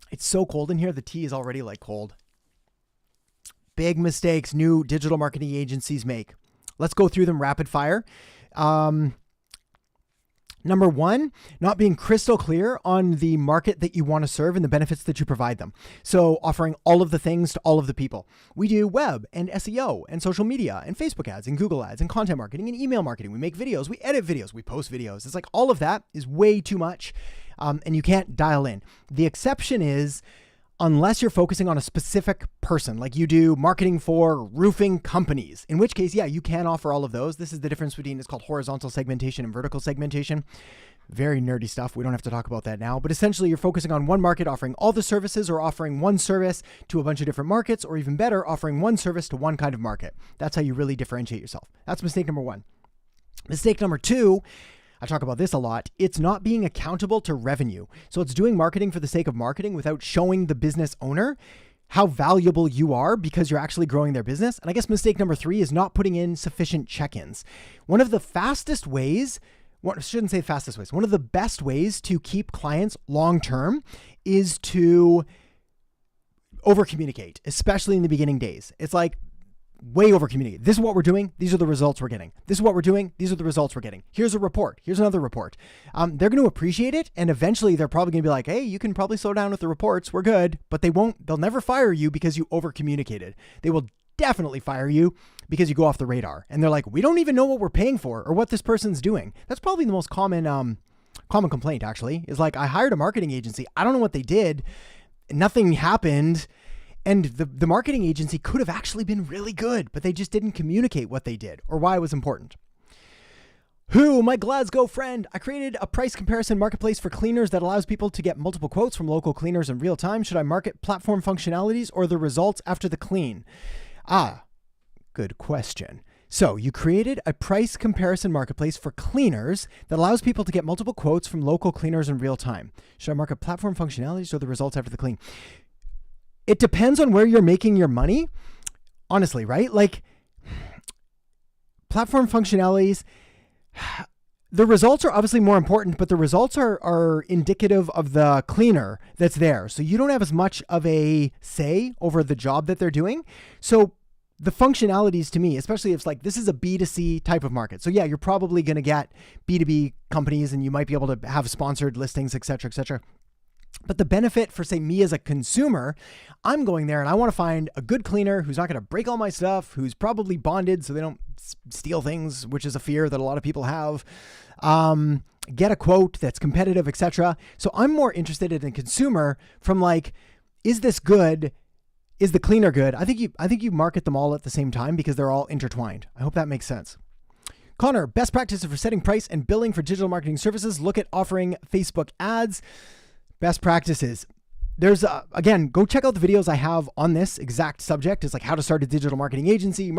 Speaker 1: It's so cold in here, the tea is already like cold. Big mistakes new digital marketing agencies make. Let's go through them rapid fire. Number one, not being crystal clear on the market that you want to serve and the benefits that you provide them. So offering all of the things to all of the people. We do web and SEO and social media and Facebook ads and Google ads and content marketing and email marketing. We make videos, we edit videos, we post videos. It's like all of that is way too much and you can't dial in. The exception is unless you're focusing on a specific person, like you do marketing for roofing companies, in which case, yeah, you can offer all of those. This is the difference between, it's called horizontal segmentation and vertical segmentation. Very nerdy stuff. We don't have to talk about that now, but essentially you're focusing on one market, offering all the services, or offering one service to a bunch of different markets, or even better, offering one service to one kind of market. That's how you really differentiate yourself. That's mistake number one. Mistake number two, I talk about this a lot. It's not being accountable to revenue. So it's doing marketing for the sake of marketing without showing the business owner how valuable you are because you're actually growing their business. And I guess mistake number three is not putting in sufficient check-ins. One of the fastest ways, one of the best ways to keep clients long-term is to over-communicate, especially in the beginning days. It's like, way over communicate. This is what we're doing. These are the results we're getting. This is what we're doing. These are the results we're getting. Here's a report. Here's another report. They're going to appreciate it. And eventually they're probably going to be like, hey, you can probably slow down with the reports. We're good. But they'll never fire you because you over communicated. They will definitely fire you because you go off the radar. And they're like, we don't even know what we're paying for or what this person's doing. That's probably the most common complaint actually, is like, I hired a marketing agency. I don't know what they did. Nothing happened. And the marketing agency could have actually been really good, but they just didn't communicate what they did or why it was important. My Glasgow friend, I created a price comparison marketplace for cleaners that allows people to get multiple quotes from local cleaners in real time. Should I market platform functionalities or the results after the clean? Good question. So you created a price comparison marketplace for cleaners that allows people to get multiple quotes from local cleaners in real time. Should I market platform functionalities or the results after the clean? It depends on where you're making your money, honestly, right? Like platform functionalities, the results are obviously more important, but the results are indicative of the cleaner that's there. So you don't have as much of a say over the job that they're doing. So the functionalities to me, especially if it's like, this is a B2C type of market. So yeah, you're probably going to get B2B companies and you might be able to have sponsored listings, et cetera, et cetera. But the benefit for, say, me as a consumer, I'm going there and I want to find a good cleaner who's not going to break all my stuff, who's probably bonded so they don't steal things, which is a fear that a lot of people have. Get a quote that's competitive, etc. So I'm more interested in a consumer from like, is this good? Is the cleaner good? I think you market them all at the same time because they're all intertwined. I hope that makes sense. Connor, best practices for setting price and billing for digital marketing services. Look at offering Facebook ads. Best practices. There's, again, go check out the videos I have on this exact subject. It's like how to start a digital marketing agency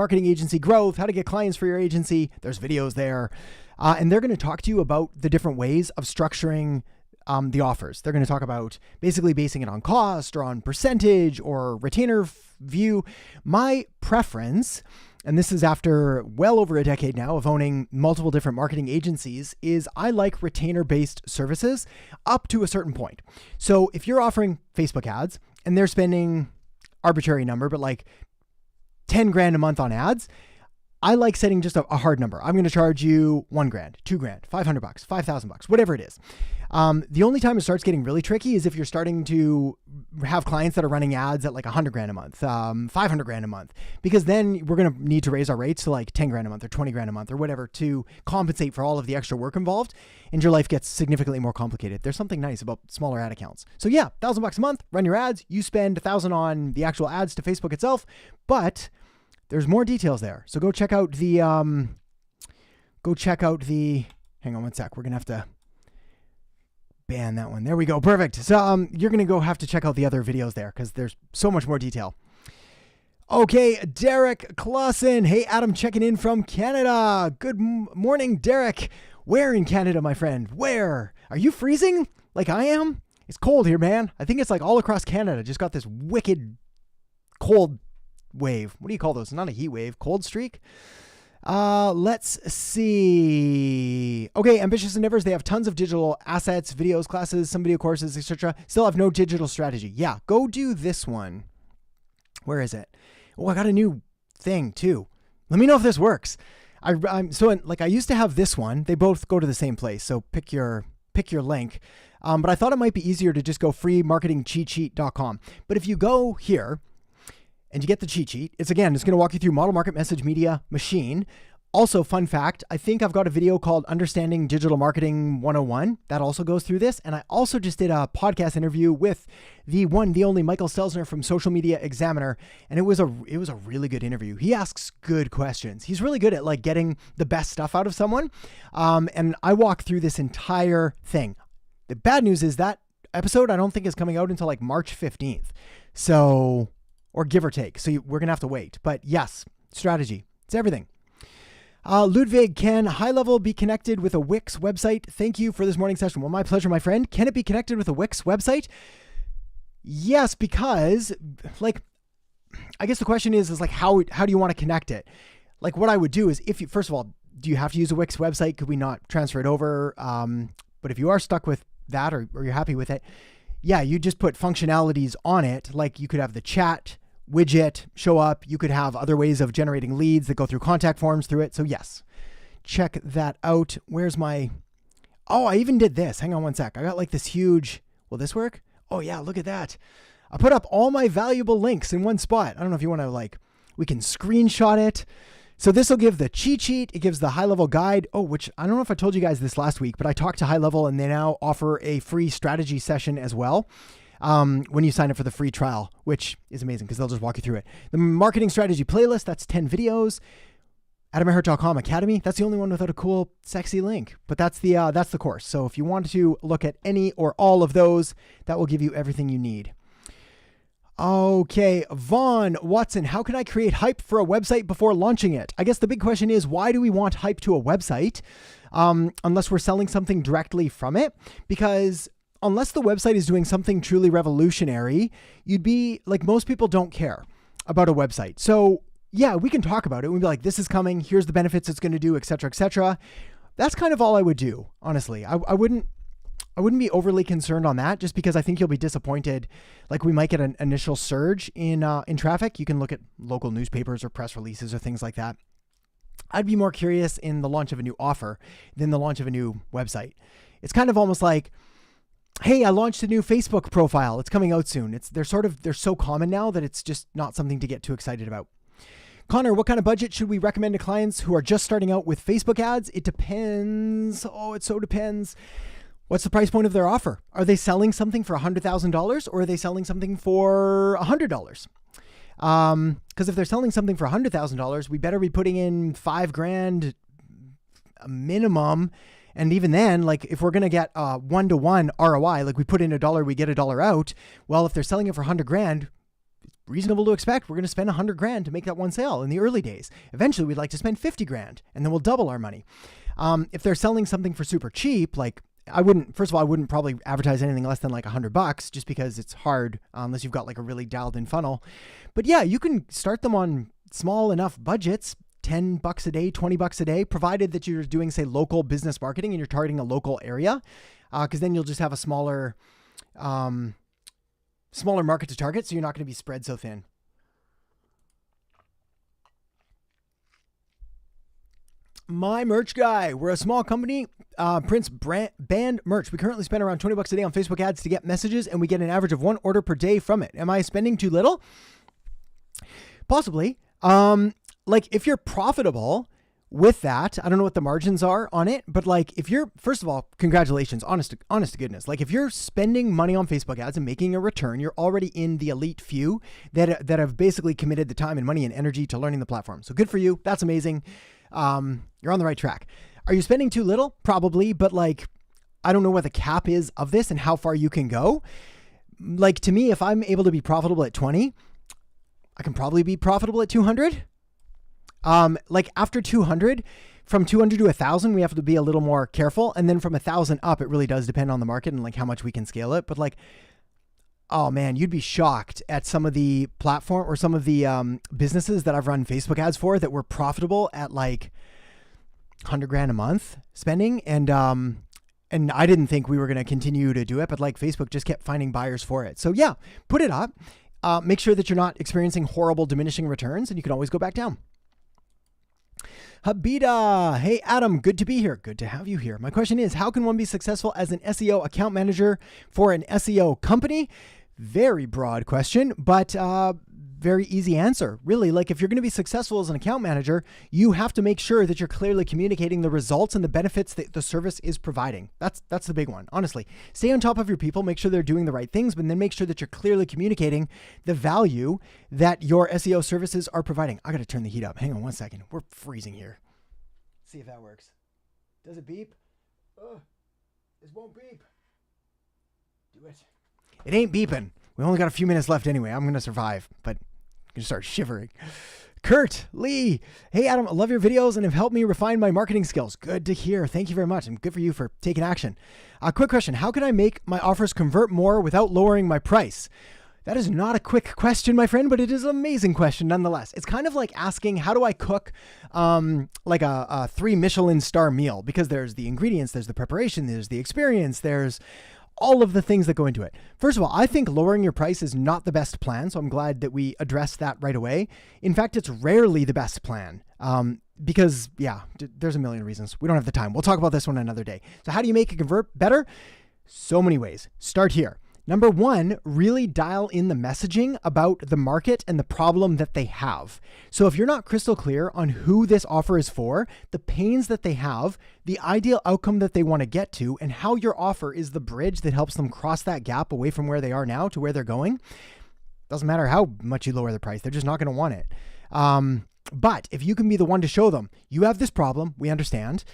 Speaker 1: growth, how to get clients for your agency. There's videos there. And they're going to talk to you about the different ways of structuring the offers. They're going to talk about basically basing it on cost or on percentage or retainer view. My preference, and this is after well over a decade now of owning multiple different marketing agencies, is I like retainer-based services up to a certain point. So if you're offering Facebook ads and they're spending arbitrary number, but like 10 grand a month on ads, I like setting just a hard number. I'm going to charge you 1 grand, 2 grand, $500, $5,000, whatever it is. The only time it starts getting really tricky is if you're starting to have clients that are running ads at like 100 grand a month, 500 grand a month, because then we're going to need to raise our rates to like 10 grand a month or 20 grand a month or whatever to compensate for all of the extra work involved, and your life gets significantly more complicated. There's something nice about smaller ad accounts. So yeah, $1,000 a month, run your ads. You spend $1,000 on the actual ads to Facebook itself, but there's more details there. So go check out the, hang on one sec. We're going to have to ban that one. There we go. Perfect. So you're going to go have to check out the other videos there because there's so much more detail. Okay, Derek Clausen. Hey, Adam, checking in from Canada. Good morning, Derek. Where in Canada, my friend? Where? Are you freezing like I am? It's cold here, man. I think it's like all across Canada. Just got this wicked cold wave. What do you call those? Not a heat wave. Cold streak? Let's see. Okay, Ambitious Endeavors. They have tons of digital assets, videos, classes, some video courses, etc. Still have no digital strategy. Yeah, go do this one. Where is it? Oh, I got a new thing too. Let me know if this works. I used to have this one. They both go to the same place. So pick your link. But I thought it might be easier to just go freemarketingcheatsheet.com. But if you go here, and you get the cheat sheet. It's going to walk you through model market message media machine. Also, fun fact, I think I've got a video called Understanding Digital Marketing 101 that also goes through this. And I also just did a podcast interview with the one, the only Michael Stelzner from Social Media Examiner. And it was a really good interview. He asks good questions. He's really good at like getting the best stuff out of someone. And I walk through this entire thing. The bad news is that episode, I don't think is coming out until like March 15th. So, or give or take. So we're going to have to wait. But yes, strategy. It's everything. Ludwig, can High Level be connected with a Wix website? Thank you for this morning session. Well, my pleasure, my friend. Can it be connected with a Wix website? Yes, because like, I guess the question is like, how do you want to connect it? Like what I would do is first of all, do you have to use a Wix website? Could we not transfer it over? But if you are stuck with that or you're happy with it, yeah, you just put functionalities on it. Like you could have the chat widget show up. You could have other ways of generating leads that go through contact forms through it. So yes, check that out. Where's my, I even did this. Hang on one sec. I got like this huge, will this work? Oh yeah, look at that. I put up all my valuable links in one spot. I don't know if you want to we can screenshot it. So this will give the cheat sheet. It gives the High Level guide. Which I don't know if I told you guys this last week, but I talked to High Level and they now offer a free strategy session as well. When you sign up for the free trial, which is amazing because they'll just walk you through it. The marketing strategy playlist, that's 10 videos. AdamAndHert.com Academy, that's the only one without a cool, sexy link. But that's the course. So if you want to look at any or all of those, that will give you everything you need. Okay, Vaughn Watson, how can I create hype for a website before launching it? I guess the big question is, why do we want hype to a website unless we're selling something directly from it? Because unless the website is doing something truly revolutionary, you'd be like, most people don't care about a website. So yeah, we can talk about it. We'd be like, this is coming. Here's the benefits it's going to do, et cetera, et cetera. That's kind of all I would do. Honestly, I wouldn't be overly concerned on that just because I think you'll be disappointed. Like we might get an initial surge in traffic. You can look at local newspapers or press releases or things like that. I'd be more curious in the launch of a new offer than the launch of a new website. It's kind of almost like, hey, I launched a new Facebook profile. It's coming out soon. They're so common now that it's just not something to get too excited about. Connor, what kind of budget should we recommend to clients who are just starting out with Facebook ads? It depends. It so depends. What's the price point of their offer? Are they selling something for $100,000 or are they selling something for $100? Because if they're selling something for $100,000, we better be putting in $5,000 a minimum. And even then, like if we're going to get a 1-to-1 ROI, like we put in $1, we get $1 out. Well, if they're selling it for 100 grand, it's reasonable to expect we're going to spend 100 grand to make that one sale in the early days. Eventually we'd like to spend 50 grand and then we'll double our money. If they're selling something for super cheap, like I wouldn't probably advertise anything less than like $100 just because it's hard unless you've got like a really dialed in funnel. But yeah, you can start them on small enough budgets, $10 a day, $20 a day, provided that you're doing, say, local business marketing and you're targeting a local area, because then you'll just have a smaller market to target, so you're not going to be spread so thin. My merch guy, we're a small company, prints band merch. We currently spend around $20 a day on Facebook ads to get messages, and we get an average of 1 order per day from it. Am I spending too little? Possibly. Like if you're profitable with that, I don't know what the margins are on it, but like if you're, first of all, congratulations, honest to goodness. Like if you're spending money on Facebook ads and making a return, you're already in the elite few that have basically committed the time and money and energy to learning the platform. So good for you. That's amazing. You're on the right track. Are you spending too little? Probably, but like, I don't know what the cap is of this and how far you can go. Like to me, if I'm able to be profitable at 20, I can probably be profitable at 200. Like after 200, from 200 to 1,000, we have to be a little more careful. And then from 1,000 up, it really does depend on the market and like how much we can scale it. But like, oh man, you'd be shocked at some of the platform or some of the businesses that I've run Facebook ads for that were profitable at like 100 grand a month spending. And I didn't think we were going to continue to do it, but like Facebook just kept finding buyers for it. So yeah, put it up. Make sure that you're not experiencing horrible diminishing returns, and you can always go back down. Habida, hey Adam, good to be here. Good to have you here. My question is, how can one be successful as an SEO account manager for an SEO company? Very broad question, but very easy answer. Really, like if you're going to be successful as an account manager, you have to make sure that you're clearly communicating the results and the benefits that the service is providing. That's the big one. Honestly, stay on top of your people, make sure they're doing the right things, but then make sure that you're clearly communicating the value that your SEO services are providing. I got to turn the heat up. Hang on one second. We're freezing here. See if that works. Does it beep? This won't beep. Do it. It ain't beeping. We only got a few minutes left anyway. I'm going to survive, but I'm going to start shivering. Kurt Lee. Hey, Adam, I love your videos and have helped me refine my marketing skills. Good to hear. Thank you very much. And good for you for taking action. Quick question. How can I make my offers convert more without lowering my price? That is not a quick question, my friend, but it is an amazing question nonetheless. It's kind of like asking, how do I cook like a 3 Michelin star meal? Because there's the ingredients, there's the preparation, there's the experience, there's all of the things that go into it. First of all, I think lowering your price is not the best plan, so I'm glad that we addressed that right away. In fact, it's rarely the best plan because, yeah, there's a million reasons. We don't have the time. We'll talk about this one another day. So how do you make it convert better? So many ways. Start here. Number 1, really dial in the messaging about the market and the problem that they have. So if you're not crystal clear on who this offer is for, the pains that they have, the ideal outcome that they want to get to, and how your offer is the bridge that helps them cross that gap away from where they are now to where they're going, doesn't matter how much you lower the price, they're just not going to want it. But if you can be the one to show them, you have this problem, we understand,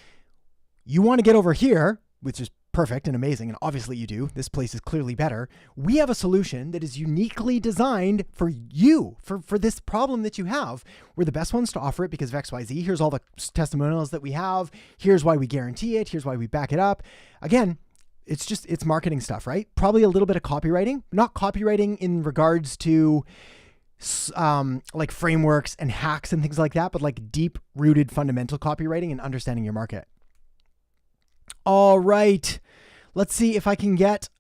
Speaker 1: you want to get over here, which is perfect and amazing, and obviously you do. This place is clearly better. We have a solution that is uniquely designed for you, for this problem that you have. We're the best ones to offer it because of XYZ. Here's all the testimonials that we have. Here's why we guarantee it. Here's why we back it up. Again, it's marketing stuff, right? Probably a little bit of copywriting, not copywriting in regards to like frameworks and hacks and things like that, but like deep rooted fundamental copywriting and understanding your market. All right, let's see if I can get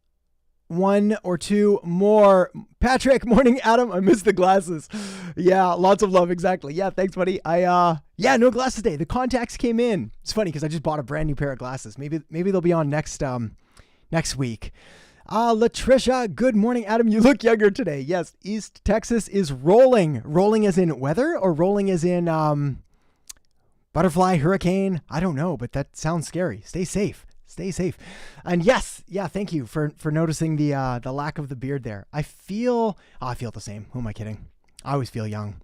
Speaker 1: 1 or 2 more. Patrick, morning, Adam. I missed the glasses. Yeah, lots of love. Exactly. Yeah, thanks, buddy. Yeah, no glasses day. The contacts came in. It's funny because I just bought a brand new pair of glasses. Maybe they'll be on next week. Latricia, good morning, Adam. You look younger today. Yes, East Texas is rolling. Rolling as in weather or rolling as in butterfly, hurricane? I don't know, but that sounds scary. Stay safe. Stay safe. And yes, yeah, thank you for noticing the lack of the beard there. I feel the same. Who am I kidding? I always feel young.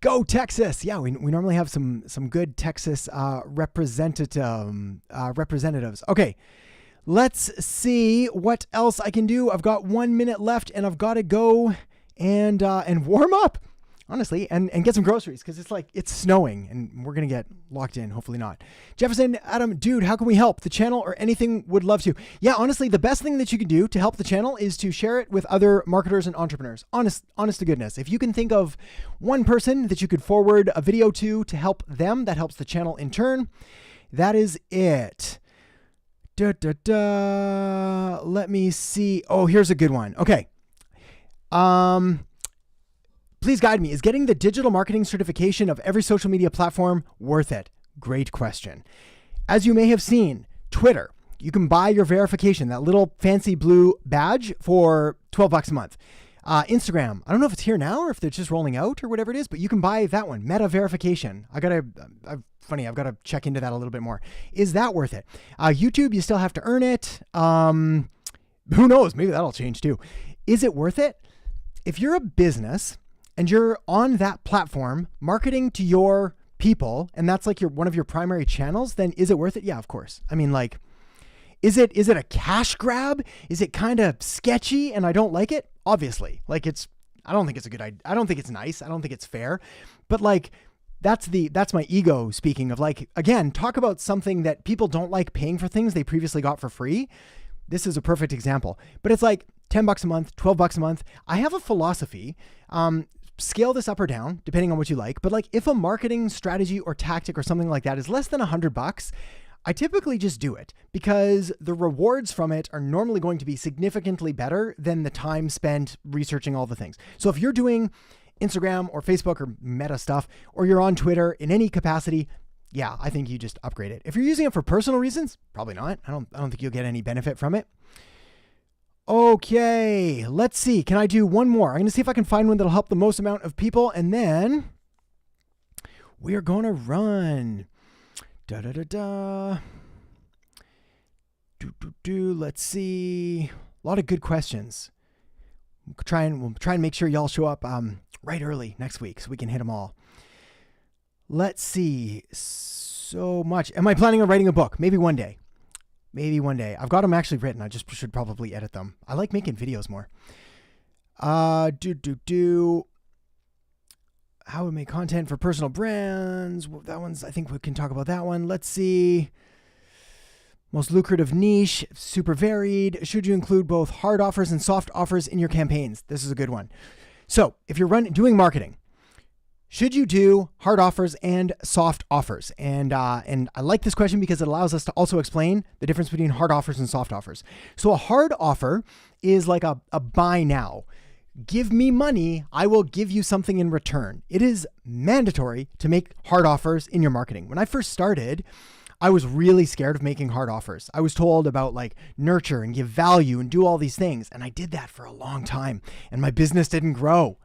Speaker 1: Go Texas. Yeah, we normally have some good Texas representatives. Okay, let's see what else I can do. I've got 1 minute left, and I've got to go and warm up, honestly, and get some groceries, because it's snowing and we're gonna get locked in. Hopefully not. Jefferson, Adam, dude, how can we help the channel or anything? Would love to. Yeah, honestly, the best thing that you can do to help the channel is to share it with other marketers and entrepreneurs. Honest to goodness, if you can think of one person that you could forward a video to help them, that helps the channel in turn. That is it. Let me see. Oh, here's a good one. Okay. Please guide me. Is getting the digital marketing certification of every social media platform worth it? Great question. As you may have seen, Twitter, you can buy your verification, that little fancy blue badge, for $12 a month. Instagram, I don't know if it's here now or if they're just rolling out or whatever it is, but you can buy that one, Meta verification. I've got to check into that a little bit more. Is that worth it? YouTube, you still have to earn it. Who knows? Maybe that'll change too. Is it worth it? If you're a business and you're on that platform marketing to your people, and that's like one of your primary channels, then is it worth it? Yeah, of course. I mean, like, is it a cash grab? Is it kind of sketchy and I don't like it? Obviously. Like, I don't think it's a good idea. I don't think it's nice. I don't think it's fair. But like, that's my ego speaking of, like, again, talk about something that people don't like paying for things they previously got for free. This is a perfect example. But it's like $10 a month, $12 a month. I have a philosophy. Scale this up or down, depending on what you like. But like, if a marketing strategy or tactic or something like that is less than $100, I typically just do it, because the rewards from it are normally going to be significantly better than the time spent researching all the things. So if you're doing Instagram or Facebook or Meta stuff, or you're on Twitter in any capacity, yeah, I think you just upgrade it. If you're using it for personal reasons, probably not. I don't think you'll get any benefit from it. Okay, let's see. Can I do one more? I'm going to see if I can find one that'll help the most amount of people, and then we are going to run. Let's see. A lot of good questions. We'll try and make sure y'all show up right early next week so we can hit them all. Let's see. So much. Am I planning on writing a book? Maybe one day. I've got them actually written. I just should probably edit them. I like making videos more. How we make content for personal brands. That one's, I think we can talk about that one. Let's see. Most lucrative niche, super varied. Should you include both hard offers and soft offers in your campaigns? This is a good one. So if you're doing marketing, should you do hard offers and soft offers? And I like this question because it allows us to also explain the difference between hard offers and soft offers. So a hard offer is like a buy now. Give me money, I will give you something in return. It is mandatory to make hard offers in your marketing. When I first started, I was really scared of making hard offers. I was told about like nurture and give value and do all these things. And I did that for a long time and my business didn't grow.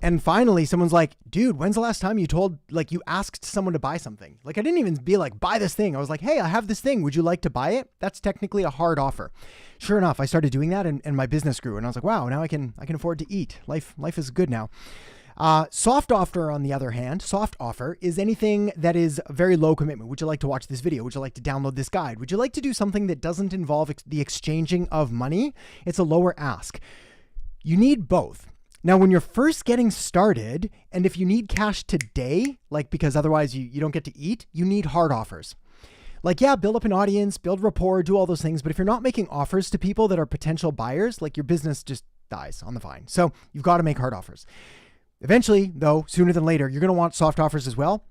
Speaker 1: And finally, someone's like, dude, when's the last time you asked someone to buy something? Like, I didn't even be like, buy this thing. I was like, hey, I have this thing. Would you like to buy it? That's technically a hard offer. Sure enough, I started doing that and my business grew. And I was like, wow, now I can afford to eat. Life is good now. Soft offer, on the other hand, soft offer is anything that is very low commitment. Would you like to watch this video? Would you like to download this guide? Would you like to do something that doesn't involve the exchanging of money? It's a lower ask. You need both. Now, when you're first getting started, and if you need cash today, like because otherwise you don't get to eat, you need hard offers. Like, yeah, build up an audience, build rapport, do all those things. But if you're not making offers to people that are potential buyers, like your business just dies on the vine. So you've got to make hard offers. Eventually, though, sooner than later, you're going to want soft offers as well.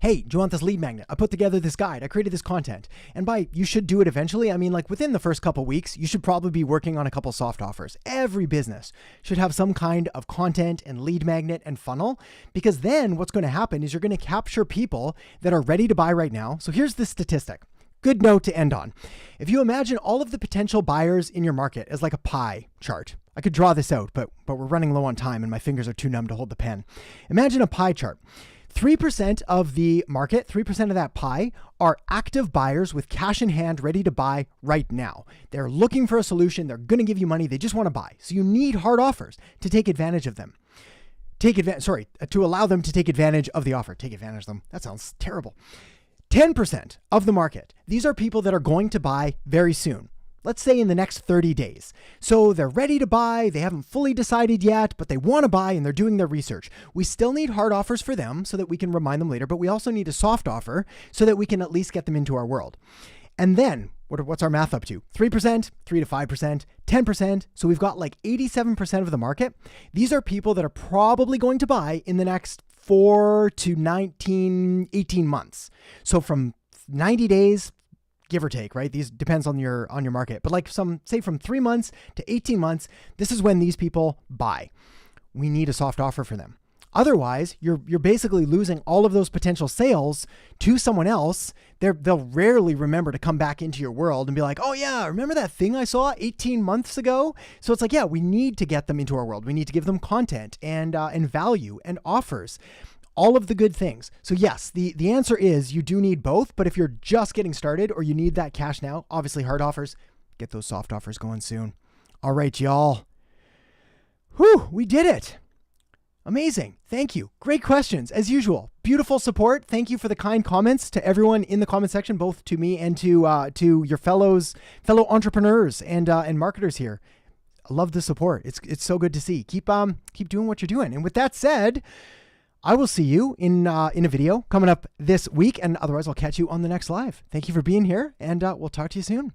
Speaker 1: Hey, do you want this lead magnet? I put together this guide. I created this content. And by you should do it eventually, I mean, like within the first couple weeks, you should probably be working on a couple soft offers. Every business should have some kind of content and lead magnet and funnel, because then what's going to happen is you're going to capture people that are ready to buy right now. So here's the statistic. Good note to end on. If you imagine all of the potential buyers in your market as like a pie chart, I could draw this out, but we're running low on time and my fingers are too numb to hold the pen. Imagine a pie chart. 3% of the market, 3% of that pie are active buyers with cash in hand ready to buy right now. They're looking for a solution. They're going to give you money. They just want to buy. So you need hard offers to take advantage of them. to allow them to take advantage of the offer. Take advantage of them. That sounds terrible. 10% of the market. These are people that are going to buy very soon. Let's say in the next 30 days. So they're ready to buy. They haven't fully decided yet, but they want to buy and they're doing their research. We still need hard offers for them so that we can remind them later, but we also need a soft offer so that we can at least get them into our world. And then what's our math up to? 3%, 3 to 5%, 10%. So we've got like 87% of the market. These are people that are probably going to buy in the next 4 to 18 months. So from 90 days, give or take, right? These depends on your market, but like say from 3 months to 18 months, this is when these people buy. We need a soft offer for them. Otherwise, you're basically losing all of those potential sales to someone else. They'll rarely remember to come back into your world and be like, oh yeah, remember that thing I saw 18 months ago? So it's like, yeah, we need to get them into our world. We need to give them content and value and offers. All of the good things. So yes, the answer is you do need both, but if you're just getting started or you need that cash now, obviously hard offers, get those soft offers going soon. All right, y'all. Whew, we did it. Amazing. Thank you. Great questions as usual. Beautiful support. Thank you for the kind comments to everyone in the comment section, both to me and to your fellow entrepreneurs and marketers here. I love the support. It's so good to see. Keep doing what you're doing. And with that said, I will see you in a video coming up this week, and otherwise I'll catch you on the next live. Thank you for being here, and we'll talk to you soon.